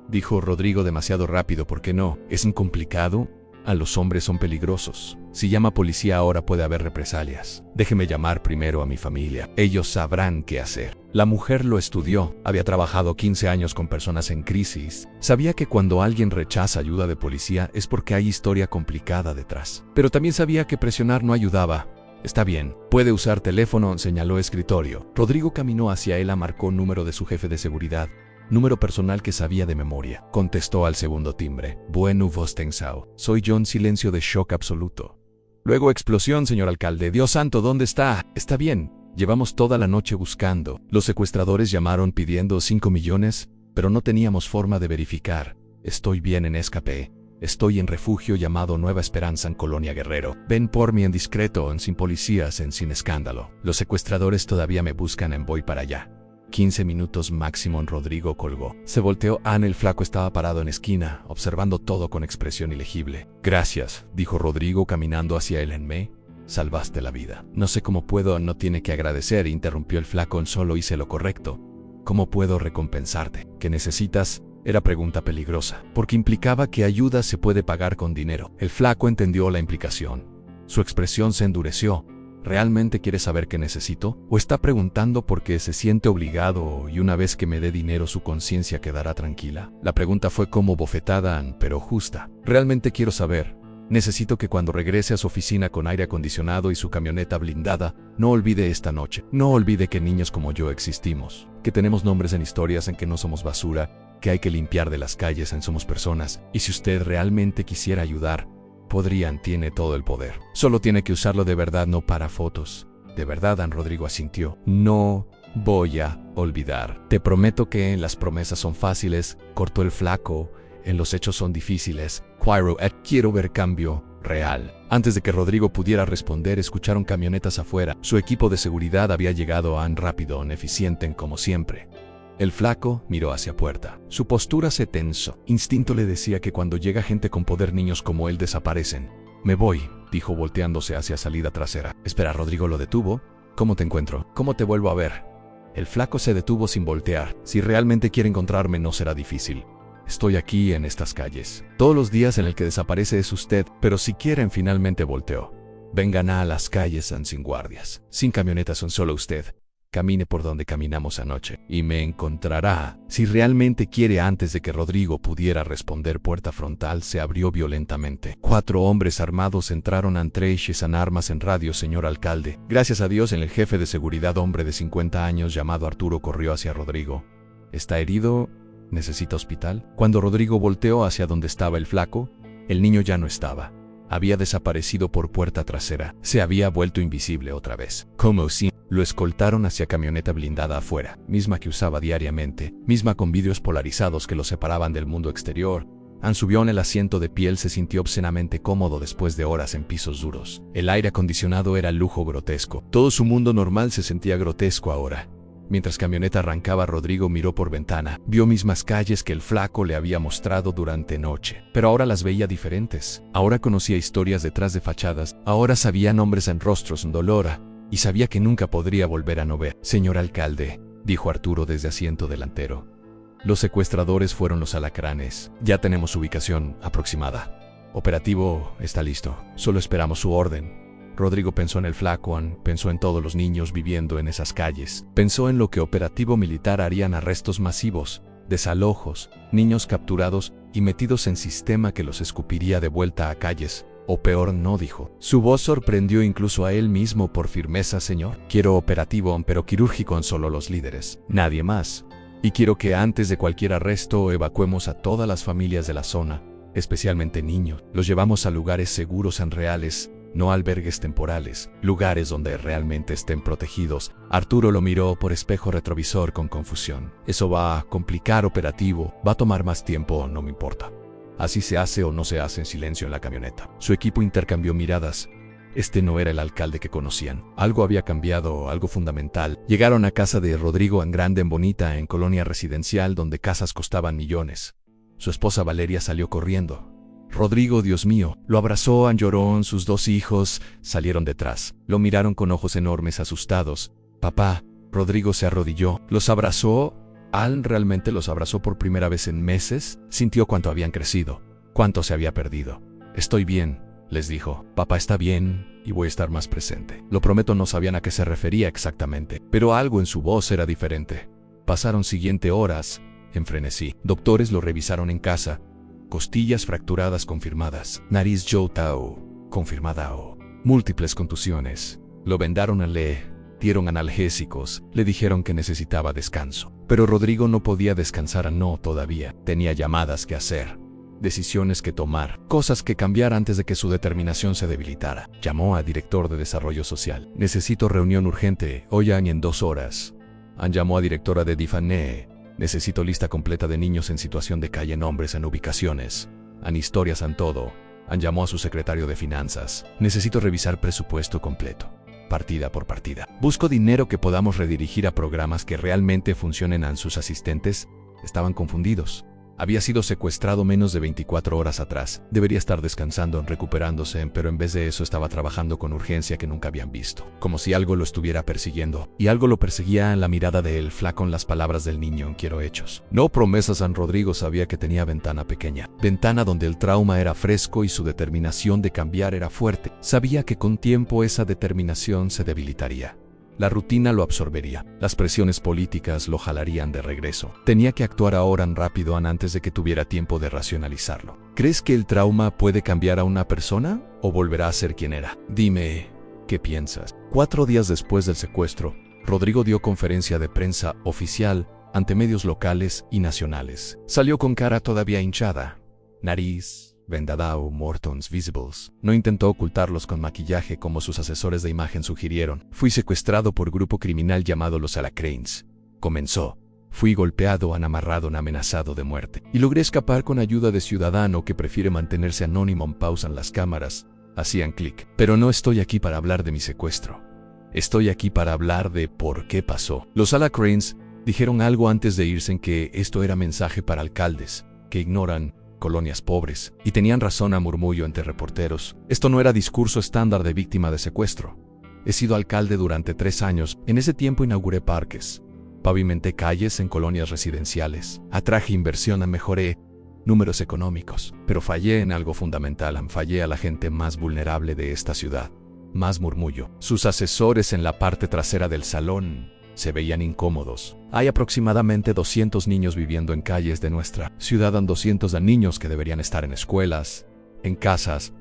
dijo Rodrigo demasiado rápido. «¿Por qué no? ¿Es complicado?» A los hombres son peligrosos. Si llama policía ahora puede haber represalias. Déjeme llamar primero a mi familia. Ellos sabrán qué hacer. La mujer lo estudió. Había trabajado 15 años con personas en crisis. Sabía que cuando alguien rechaza ayuda de policía es porque hay historia complicada detrás. Pero también sabía que presionar no ayudaba. Está bien, puede usar teléfono, señaló escritorio. Rodrigo caminó hacia él, marcó número de su jefe de seguridad. Número personal que sabía de memoria. Contestó al segundo timbre. Bueno, vos tensao. Soy John. Silencio de shock absoluto. Luego explosión, señor alcalde. Dios santo, ¿dónde está? Está bien. Llevamos toda la noche buscando. Los secuestradores llamaron pidiendo 5 millones, pero no teníamos forma de verificar. Estoy bien en escape. Estoy en refugio llamado Nueva Esperanza en Colonia Guerrero. Ven por mí en discreto, en sin policías, en sin escándalo. Los secuestradores todavía me buscan en voy para allá. 15 minutos máximo. Rodrigo colgó. Se volteó. El flaco estaba parado en esquina, observando todo con expresión ilegible. Gracias, dijo Rodrigo caminando hacia él. Me salvaste la vida. No sé cómo puedo. No tiene que agradecer, interrumpió el flaco. Solo hice lo correcto. ¿Cómo puedo recompensarte? ¿Qué necesitas? Era pregunta peligrosa, porque implicaba que ayuda se puede pagar con dinero. El flaco entendió la implicación. Su expresión se endureció. ¿Realmente quiere saber qué necesito? ¿O está preguntando porque se siente obligado y una vez que me dé dinero su conciencia quedará tranquila? La pregunta fue como bofetada, pero justa. Realmente quiero saber. Necesito que cuando regrese a su oficina con aire acondicionado y su camioneta blindada, no olvide esta noche. No olvide que niños como yo existimos, que tenemos nombres en historias, en que no somos basura, que hay que limpiar de las calles en somos personas. Y si usted realmente quisiera ayudar, tiene todo el poder. Solo tiene que usarlo de verdad, no para fotos. De verdad, Rodrigo asintió. No voy a olvidar. Te prometo que las promesas son fáciles, cortó el flaco. En los hechos son difíciles. Quiero ver cambio real. Antes de que Rodrigo pudiera responder, escucharon camionetas afuera. Su equipo de seguridad había llegado rápido, eficiente como siempre. El flaco miró hacia puerta. Su postura se tensó. Instinto le decía que cuando llega gente con poder, niños como él desaparecen. Me voy, dijo volteándose hacia salida trasera. Espera, Rodrigo lo detuvo. ¿Cómo te encuentro? ¿Cómo te vuelvo a ver? El flaco se detuvo sin voltear. Si realmente quiere encontrarme no será difícil. Estoy aquí en estas calles. Todos los días en el que desaparece es usted, pero si quieren finalmente volteó. Vengan a las calles sin guardias. Sin camionetas, son solo usted. Camine por donde caminamos anoche y me encontrará. Si realmente quiere. Antes de que Rodrigo pudiera responder, puerta frontal se abrió violentamente. 4 hombres armados entraron entre ellos con armas en radio. Señor alcalde, gracias a Dios. El jefe de seguridad, hombre de 50 años llamado Arturo, corrió hacia Rodrigo. ¿Está herido? ¿Necesita hospital? Cuando Rodrigo volteó hacia donde estaba el flaco, el niño ya no estaba. Había desaparecido por puerta trasera. Se había vuelto invisible otra vez. Como si lo escoltaron hacia camioneta blindada afuera, misma que usaba diariamente, misma con vidrios polarizados que lo separaban del mundo exterior. Subió en el asiento de piel. Se sintió obscenamente cómodo después de horas en pisos duros. El aire acondicionado era lujo grotesco. Todo su mundo normal se sentía grotesco ahora. Mientras camioneta arrancaba, Rodrigo miró por ventana. Vio mismas calles que el flaco le había mostrado durante noche, pero ahora las veía diferentes. Ahora conocía historias detrás de fachadas. Ahora sabía nombres en rostros, dolor, y sabía que nunca podría volver a no ver. Señor alcalde, dijo Arturo desde asiento delantero. Los secuestradores fueron los alacranes. Ya tenemos su ubicación aproximada. Operativo está listo. Solo esperamos su orden. Rodrigo pensó en el flaco, pensó en todos los niños viviendo en esas calles. Pensó en lo que operativo militar harían: arrestos masivos, desalojos, niños capturados y metidos en sistema que los escupiría de vuelta a calles. O peor, no, dijo. Su voz sorprendió incluso a él mismo por firmeza. Señor, quiero operativo, pero quirúrgico, en solo los líderes, nadie más. Y quiero que antes de cualquier arresto evacuemos a todas las familias de la zona, especialmente niños. Los llevamos a lugares seguros, reales, no albergues temporales, lugares donde realmente estén protegidos. Arturo lo miró por espejo retrovisor con confusión. Eso va a complicar operativo, va a tomar más tiempo, no me importa. Así se hace o no se hace. En silencio en la camioneta. Su equipo intercambió miradas. Este no era el alcalde que conocían. Algo había cambiado, algo fundamental. Llegaron a casa de Rodrigo, en grande, en bonita, en colonia residencial donde casas costaban millones. Su esposa Valeria salió corriendo. Rodrigo, Dios mío, lo abrazó, lloró. Sus 2 hijos salieron detrás. Lo miraron con ojos enormes, asustados. Papá. Rodrigo se arrodilló. Los abrazó. Realmente los abrazó por primera vez en meses. Sintió cuánto habían crecido, cuánto se había perdido. Estoy bien, les dijo. Papá está bien y voy a estar más presente. Lo prometo, no sabían a qué se refería exactamente, pero algo en su voz era diferente. Pasaron siguiente horas en frenesí. Doctores lo revisaron en casa. Costillas fracturadas confirmadas. Nariz Joutao confirmada o múltiples contusiones. Lo vendaron dieron analgésicos, le dijeron que necesitaba descanso. Pero Rodrigo no podía descansar, no todavía. Tenía llamadas que hacer, decisiones que tomar, cosas que cambiar antes de que su determinación se debilitara. Llamó a director de desarrollo social. Necesito reunión urgente, hoy en 2 horas. Llamó a directora de Difane. Necesito lista completa de niños en situación de calle, nombres en ubicaciones. Historias en todo. Llamó a su secretario de finanzas. Necesito revisar presupuesto completo, partida por partida. Busco dinero que podamos redirigir a programas que realmente funcionen. Sus asistentes estaban confundidos. Había sido secuestrado menos de 24 horas atrás. Debería estar descansando, recuperándose, pero en vez de eso estaba trabajando con urgencia que nunca habían visto. Como si algo lo estuviera persiguiendo. Y algo lo perseguía en la mirada de él, flaco, en las palabras del niño. Quiero hechos. No promesas. Rodrigo sabía que tenía ventana pequeña. Ventana donde el trauma era fresco y su determinación de cambiar era fuerte. Sabía que con tiempo esa determinación se debilitaría. La rutina lo absorbería. Las presiones políticas lo jalarían de regreso. Tenía que actuar ahora, rápido, antes de que tuviera tiempo de racionalizarlo. ¿Crees que el trauma puede cambiar a una persona o volverá a ser quien era? Dime, ¿qué piensas? 4 días después del secuestro, Rodrigo dio conferencia de prensa oficial ante medios locales y nacionales. Salió con cara todavía hinchada, nariz vendada o mortons visibles. No intentó ocultarlos con maquillaje como sus asesores de imagen sugirieron. Fui secuestrado por grupo criminal llamado los Alacranes. Comenzó. Fui golpeado, amarrado, amenazado de muerte. Y logré escapar con ayuda de ciudadano que prefiere mantenerse anónimo. Pausan las cámaras. Hacían clic. Pero no estoy aquí para hablar de mi secuestro. Estoy aquí para hablar de por qué pasó. Los Alacranes dijeron algo antes de irse en que esto era mensaje para alcaldes que ignoran colonias pobres. Y tenían razón, murmullo entre reporteros. Esto no era discurso estándar de víctima de secuestro. He sido alcalde durante 3 años. En ese tiempo inauguré parques, pavimenté calles en colonias residenciales, atraje inversión, mejoré números económicos. Pero fallé en algo fundamental, fallé a la gente más vulnerable de esta ciudad. Más murmullo. Sus asesores en la parte trasera del salón se veían incómodos. Hay aproximadamente 200 niños viviendo en calles de nuestra ciudad, 200 niños que deberían estar en escuelas, en casas,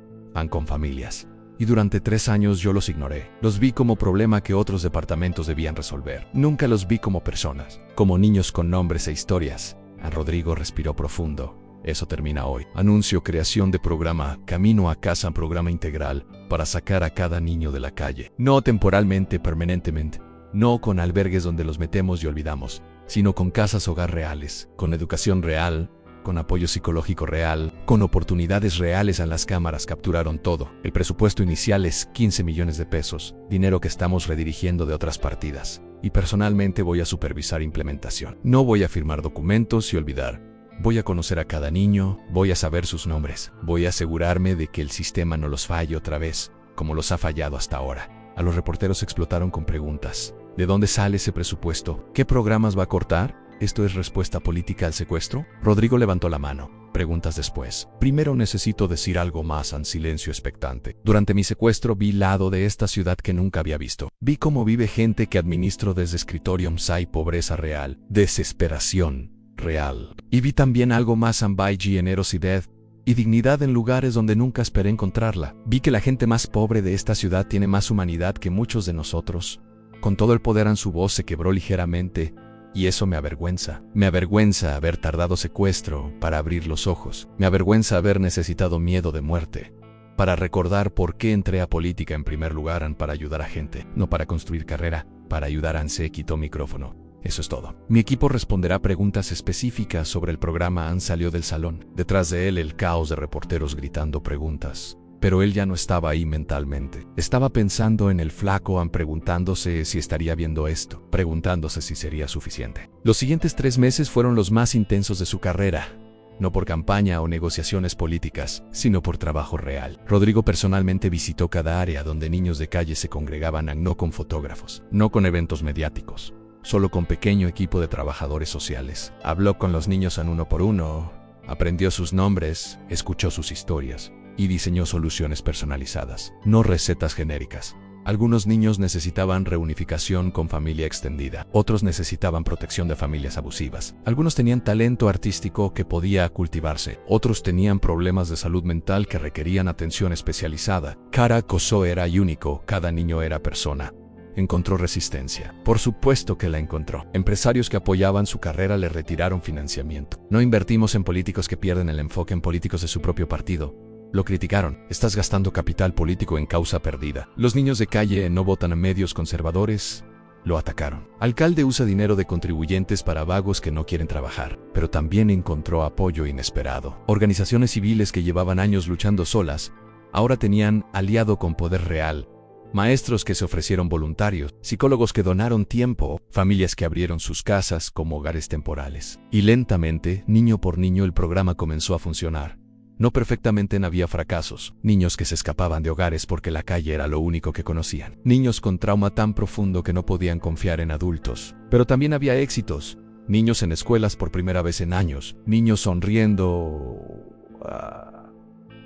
con familias. Y durante 3 años yo los ignoré. Los vi como problema que otros departamentos debían resolver. Nunca los vi como personas, como niños con nombres e historias. Rodrigo respiró profundo. Eso termina hoy. Anuncio creación de programa Camino a Casa, programa integral para sacar a cada niño de la calle. No temporalmente, permanentemente. No con albergues donde los metemos y olvidamos, sino con casas hogar reales, con educación real, con apoyo psicológico real, con oportunidades reales. Las cámaras capturaron todo. El presupuesto inicial es 15 millones de pesos, dinero que estamos redirigiendo de otras partidas. Y personalmente voy a supervisar implementación. No voy a firmar documentos y olvidar. Voy a conocer a cada niño, voy a saber sus nombres, voy a asegurarme de que el sistema no los falle otra vez, como los ha fallado hasta ahora. A los reporteros explotaron con preguntas. ¿De dónde sale ese presupuesto? ¿Qué programas va a cortar? ¿Esto es respuesta política al secuestro? Rodrigo levantó la mano. Preguntas después. Primero necesito decir algo más. En silencio expectante. Durante mi secuestro vi lado de esta ciudad que nunca había visto. Vi cómo vive gente que administro desde escritorio. Hay pobreza real, desesperación real. Y vi también algo más. Hay generosidad y dignidad en lugares donde nunca esperé encontrarla. Vi que la gente más pobre de esta ciudad tiene más humanidad que muchos de nosotros. Con todo el poder en su voz se quebró ligeramente, y eso me avergüenza. Me avergüenza haber tardado secuestro para abrir los ojos. Me avergüenza haber necesitado miedo de muerte para recordar por qué entré a política en primer lugar, para ayudar a gente, no para construir carrera, para ayudar. Se quitó micrófono. Eso es todo. Mi equipo responderá preguntas específicas sobre el programa. Salió del salón. Detrás de él el caos de reporteros gritando preguntas. Pero él ya no estaba ahí mentalmente. Estaba pensando en el flaco, preguntándose si estaría viendo esto, preguntándose si sería suficiente. Los siguientes 3 meses fueron los más intensos de su carrera. No por campaña o negociaciones políticas, sino por trabajo real. Rodrigo personalmente visitó cada área donde niños de calle se congregaban, no con fotógrafos, no con eventos mediáticos, solo con pequeño equipo de trabajadores sociales. Habló con los niños uno por uno, aprendió sus nombres, escuchó sus historias. y diseñó soluciones personalizadas, no recetas genéricas. Algunos niños necesitaban reunificación con familia extendida, otros necesitaban protección de familias abusivas. Algunos tenían talento artístico que podía cultivarse, otros tenían problemas de salud mental que requerían atención especializada. Cada caso era único, cada niño era persona. Encontró resistencia. Por supuesto que la encontró. Empresarios que apoyaban su carrera le retiraron financiamiento. No invertimos en políticos que pierden el enfoque en políticos de su propio partido. Lo criticaron. Estás gastando capital político en causa perdida. Los niños de calle no votan a medios conservadores. Lo atacaron. Alcalde usa dinero de contribuyentes para vagos que no quieren trabajar, pero también encontró apoyo inesperado. Organizaciones civiles que llevaban años luchando solas, ahora tenían aliado con poder real. Maestros que se ofrecieron voluntarios, psicólogos que donaron tiempo, familias que abrieron sus casas como hogares temporales. Y lentamente, niño por niño, el programa comenzó a funcionar. No perfectamente, no había fracasos, niños que se escapaban de hogares porque la calle era lo único que conocían, niños con trauma tan profundo que no podían confiar en adultos. Pero también había éxitos, niños en escuelas por primera vez en años, niños sonriendo,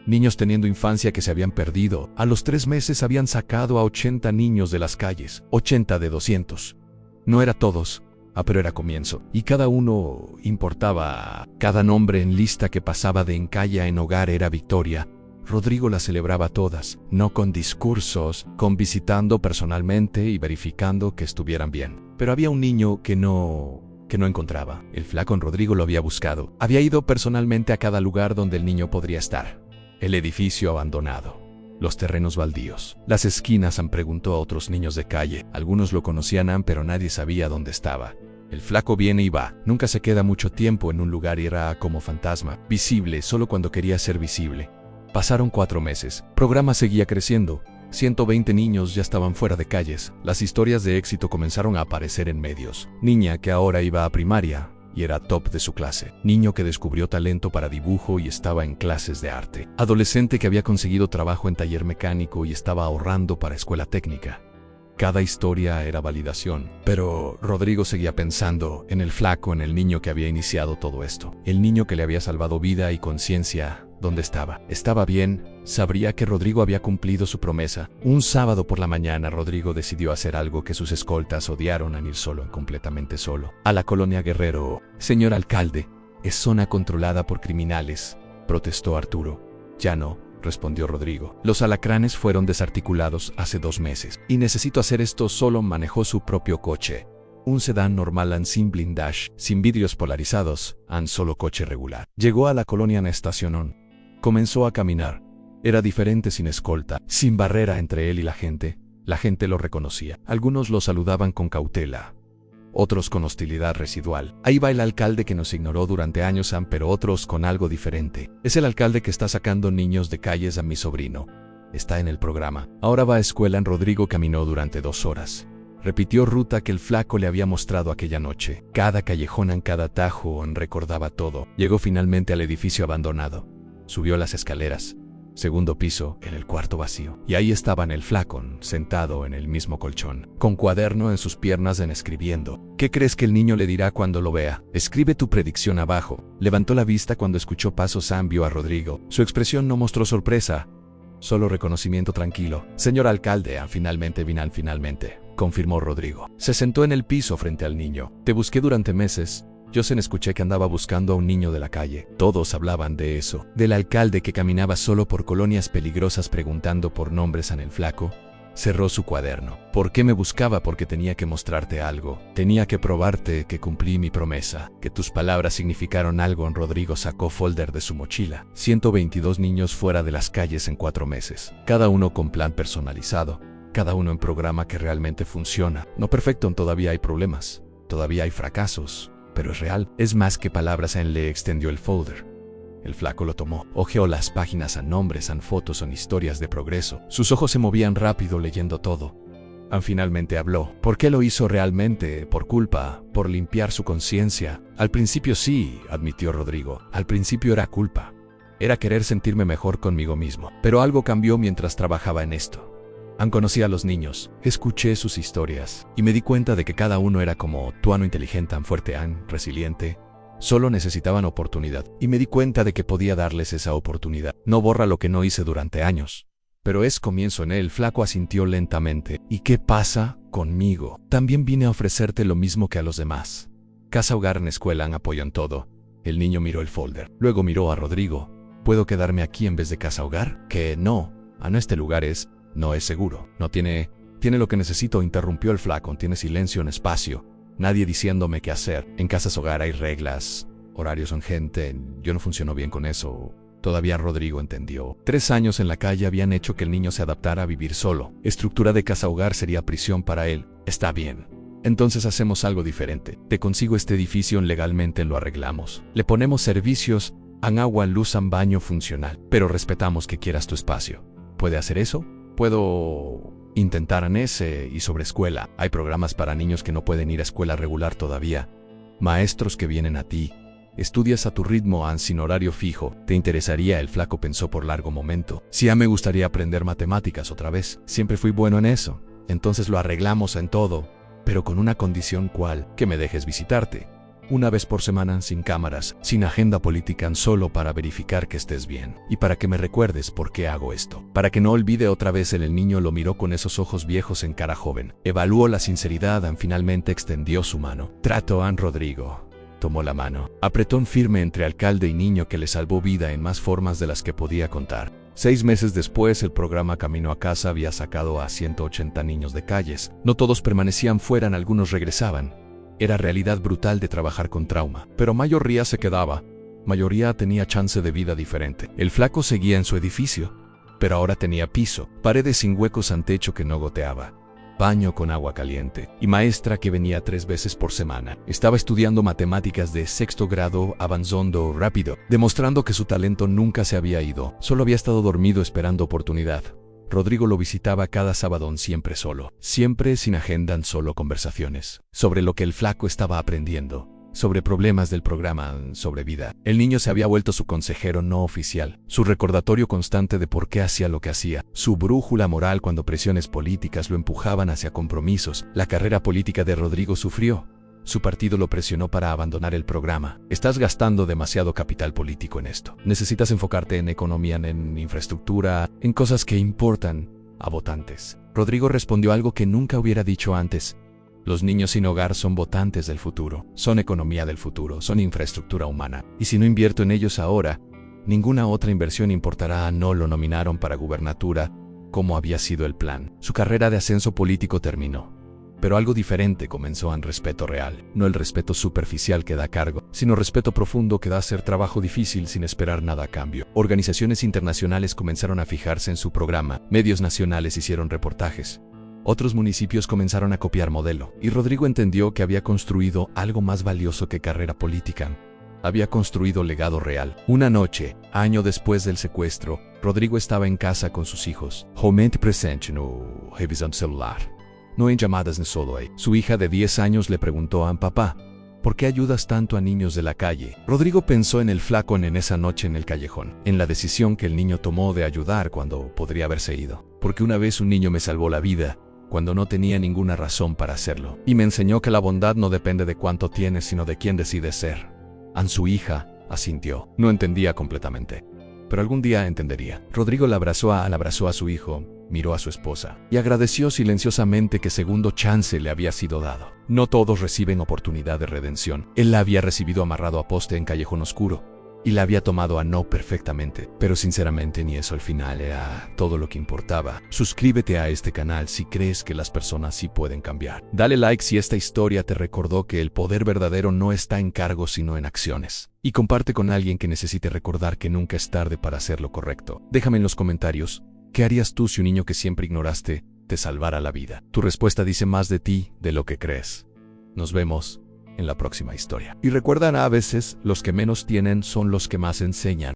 niños teniendo infancia que se habían perdido. A los 3 meses habían sacado a 80 niños de las calles, 80 de 200. No era todos, pero era comienzo, y cada uno importaba. Cada nombre en lista que pasaba de en calle a en hogar era victoria. Rodrigo las celebraba todas, no con discursos, con visitando personalmente y verificando que estuvieran bien. Pero había un niño que no encontraba. El flaco en Rodrigo lo había buscado. Había ido personalmente a cada lugar donde el niño podría estar. El edificio abandonado, los terrenos baldíos, las esquinas. Preguntó a otros niños de calle. Algunos lo conocían, pero nadie sabía dónde estaba. El flaco viene y va. Nunca se queda mucho tiempo en un lugar y era como fantasma, visible solo cuando quería ser visible. Pasaron 4 meses. Programa seguía creciendo. 120 niños ya estaban fuera de calles. Las historias de éxito comenzaron a aparecer en medios. Niña que ahora iba a primaria y era top de su clase. Niño que descubrió talento para dibujo y estaba en clases de arte. Adolescente que había conseguido trabajo en taller mecánico y estaba ahorrando para escuela técnica. Cada historia era validación, pero Rodrigo seguía pensando en el flaco, en el niño que había iniciado todo esto. El niño que le había salvado vida y conciencia. ¿Dónde estaba? ¿Estaba bien? Sabría que Rodrigo había cumplido su promesa. Un sábado por la mañana, Rodrigo decidió hacer algo que sus escoltas odiaron: a ir solo, completamente solo, a la colonia Guerrero. Señor alcalde, es zona controlada por criminales, protestó Arturo. Ya no, respondió Rodrigo. Los alacranes fueron desarticulados hace 2 meses. Y necesito hacer esto solo. Manejó su propio coche. Un sedán normal, sin blindaje, sin vidrios polarizados, solo coche regular. Llegó a la colonia, estacionó. Comenzó a caminar. Era diferente sin escolta, sin barrera entre él y la gente. La gente lo reconocía. Algunos lo saludaban con cautela, otros con hostilidad residual. Ahí va el alcalde que nos ignoró durante años, pero otros con algo diferente. Es el alcalde que está sacando niños de calles a mi sobrino. Está en el programa. Ahora va a escuela. Rodrigo caminó durante 2 horas. Repitió ruta que el flaco le había mostrado aquella noche. Cada callejón, en cada tajo, recordaba todo. Llegó finalmente al edificio abandonado. Subió las escaleras. 2º piso, en el cuarto vacío. Y ahí estaba el flaco, sentado en el mismo colchón, con cuaderno en sus piernas, escribiendo. ¿Qué crees que el niño le dirá cuando lo vea? Escribe tu predicción abajo. Levantó la vista cuando escuchó pasos. Vio a Rodrigo. Su expresión no mostró sorpresa, solo reconocimiento tranquilo. Señor alcalde, finalmente, confirmó Rodrigo. Se sentó en el piso frente al niño. Te busqué durante meses. Yo escuché que andaba buscando a un niño de la calle. Todos hablaban de eso, del alcalde que caminaba solo por colonias peligrosas preguntando por nombres. El flaco cerró su cuaderno. ¿Por qué me buscaba? Porque tenía que mostrarte algo. Tenía que probarte que cumplí mi promesa, que tus palabras significaron algo. Rodrigo sacó folder de su mochila. 122 niños fuera de las calles en 4 meses. Cada uno con plan personalizado. Cada uno en programa que realmente funciona. No perfecto, todavía hay problemas. Todavía hay fracasos. Pero es real, es más que palabras. Le extendió el folder. El flaco lo tomó, hojeó las páginas, nombres, fotos, historias de progreso. Sus ojos se movían rápido leyendo todo. Finalmente habló. ¿Por qué lo hizo realmente? Por culpa, por limpiar su conciencia. Al principio sí, admitió Rodrigo. Al principio era culpa. Era querer sentirme mejor conmigo mismo. Pero algo cambió mientras trabajaba en esto. Conocí a los niños, escuché sus historias y me di cuenta de que cada uno era como tuano, inteligente, fuerte, resiliente. Solo necesitaban oportunidad, y me di cuenta de que podía darles esa oportunidad. No borra lo que no hice durante años. Pero es comienzo en él. El flaco asintió lentamente. ¿Y qué pasa conmigo? También vine a ofrecerte lo mismo que a los demás. Casa, hogar, en escuela, en apoyo en todo. El niño miró el folder. Luego miró a Rodrigo. ¿Puedo quedarme aquí en vez de casa, hogar? Que no. No, este lugar no es seguro. No tiene lo que necesito, interrumpió el flaco. Tiene silencio en espacio. Nadie diciéndome qué hacer. En casas hogar hay reglas, horarios son gente. Yo no funciono bien con eso. Todavía Rodrigo entendió. 3 años en la calle habían hecho que el niño se adaptara a vivir solo. Estructura de casa hogar sería prisión para él. Está bien. Entonces hacemos algo diferente. Te consigo este edificio, legalmente lo arreglamos. Le ponemos servicios, agua, luz, baño funcional. Pero respetamos que quieras tu espacio. ¿Puede hacer eso? Puedo intentar en ese. Y sobre escuela, hay programas para niños que no pueden ir a escuela regular todavía. Maestros que vienen a ti. Estudias a tu ritmo, sin horario fijo. ¿Te interesaría? El flaco pensó por largo momento. Sí, me gustaría aprender matemáticas otra vez. Siempre fui bueno en eso. Entonces lo arreglamos en todo. Pero con una condición. ¿Cuál? Que me dejes visitarte. Una vez por semana, sin cámaras, sin agenda política, solo para verificar que estés bien. Y para que me recuerdes por qué hago esto. Para que no olvide otra vez. El niño lo miró con esos ojos viejos en cara joven. Evaluó la sinceridad. Finalmente extendió su mano. Trato. Rodrigo tomó la mano. Apretón firme entre alcalde y niño, que le salvó vida en más formas de las que podía contar. 6 meses después, el programa Camino a Casa había sacado a 180 niños de calles. No todos permanecían fuera, algunos regresaban. Era realidad brutal de trabajar con trauma. Pero mayoría se quedaba. Mayoría tenía chance de vida diferente. El flaco seguía en su edificio, pero ahora tenía piso, paredes sin huecos, techo que no goteaba, baño con agua caliente, y maestra que venía 3 veces por semana. Estaba estudiando matemáticas de 6º grado, avanzando rápido, demostrando que su talento nunca se había ido. Solo había estado dormido esperando oportunidad. Rodrigo lo visitaba cada sábado, siempre solo, siempre sin agenda, solo conversaciones sobre lo que el flaco estaba aprendiendo, sobre problemas del programa, sobre vida. El niño se había vuelto su consejero no oficial, su recordatorio constante de por qué hacía lo que hacía, su brújula moral cuando presiones políticas lo empujaban hacia compromisos. La carrera política de Rodrigo sufrió. Su partido lo presionó para abandonar el programa. Estás gastando demasiado capital político en esto. Necesitas enfocarte en economía, en infraestructura, en cosas que importan a votantes. Rodrigo respondió algo que nunca hubiera dicho antes. Los niños sin hogar son votantes del futuro, son economía del futuro, son infraestructura humana. Y si no invierto en ellos ahora, ninguna otra inversión importará. No lo nominaron para gubernatura, como había sido el plan. Su carrera de ascenso político terminó. Pero algo diferente comenzó. Respeto real, no el respeto superficial que da cargo, sino respeto profundo que da hacer trabajo difícil sin esperar nada a cambio. Organizaciones internacionales comenzaron a fijarse en su programa, medios nacionales hicieron reportajes. Otros municipios comenzaron a copiar modelo, y Rodrigo entendió que había construido algo más valioso que carrera política. Había construido legado real. Una noche, año después del secuestro, Rodrigo estaba en casa con sus hijos. Momento presente, no revisando celular. No en llamadas ni solo ahí. Su hija de 10 años le preguntó a papá, ¿por qué ayudas tanto a niños de la calle? Rodrigo pensó en el flaco en esa noche en el callejón, en la decisión que el niño tomó de ayudar cuando podría haberse ido. Porque una vez un niño me salvó la vida, cuando no tenía ninguna razón para hacerlo. Y me enseñó que la bondad no depende de cuánto tienes, sino de quién decides ser. Su hija asintió. No entendía completamente, pero algún día entendería. Rodrigo la abrazó a su hijo, miró a su esposa y agradeció silenciosamente que segundo chance le había sido dado. No todos reciben oportunidad de redención. Él la había recibido amarrado a poste en callejón oscuro y la había tomado no perfectamente, pero sinceramente ni eso al final era todo lo que importaba. Suscríbete a este canal si crees que las personas sí pueden cambiar. Dale like si esta historia te recordó que el poder verdadero no está en cargos sino en acciones. Y comparte con alguien que necesite recordar que nunca es tarde para hacer lo correcto. Déjame en los comentarios, ¿qué harías tú si un niño que siempre ignoraste te salvara la vida? Tu respuesta dice más de ti de lo que crees. Nos vemos en la próxima historia. Y recuerdan, a veces los que menos tienen son los que más enseñan.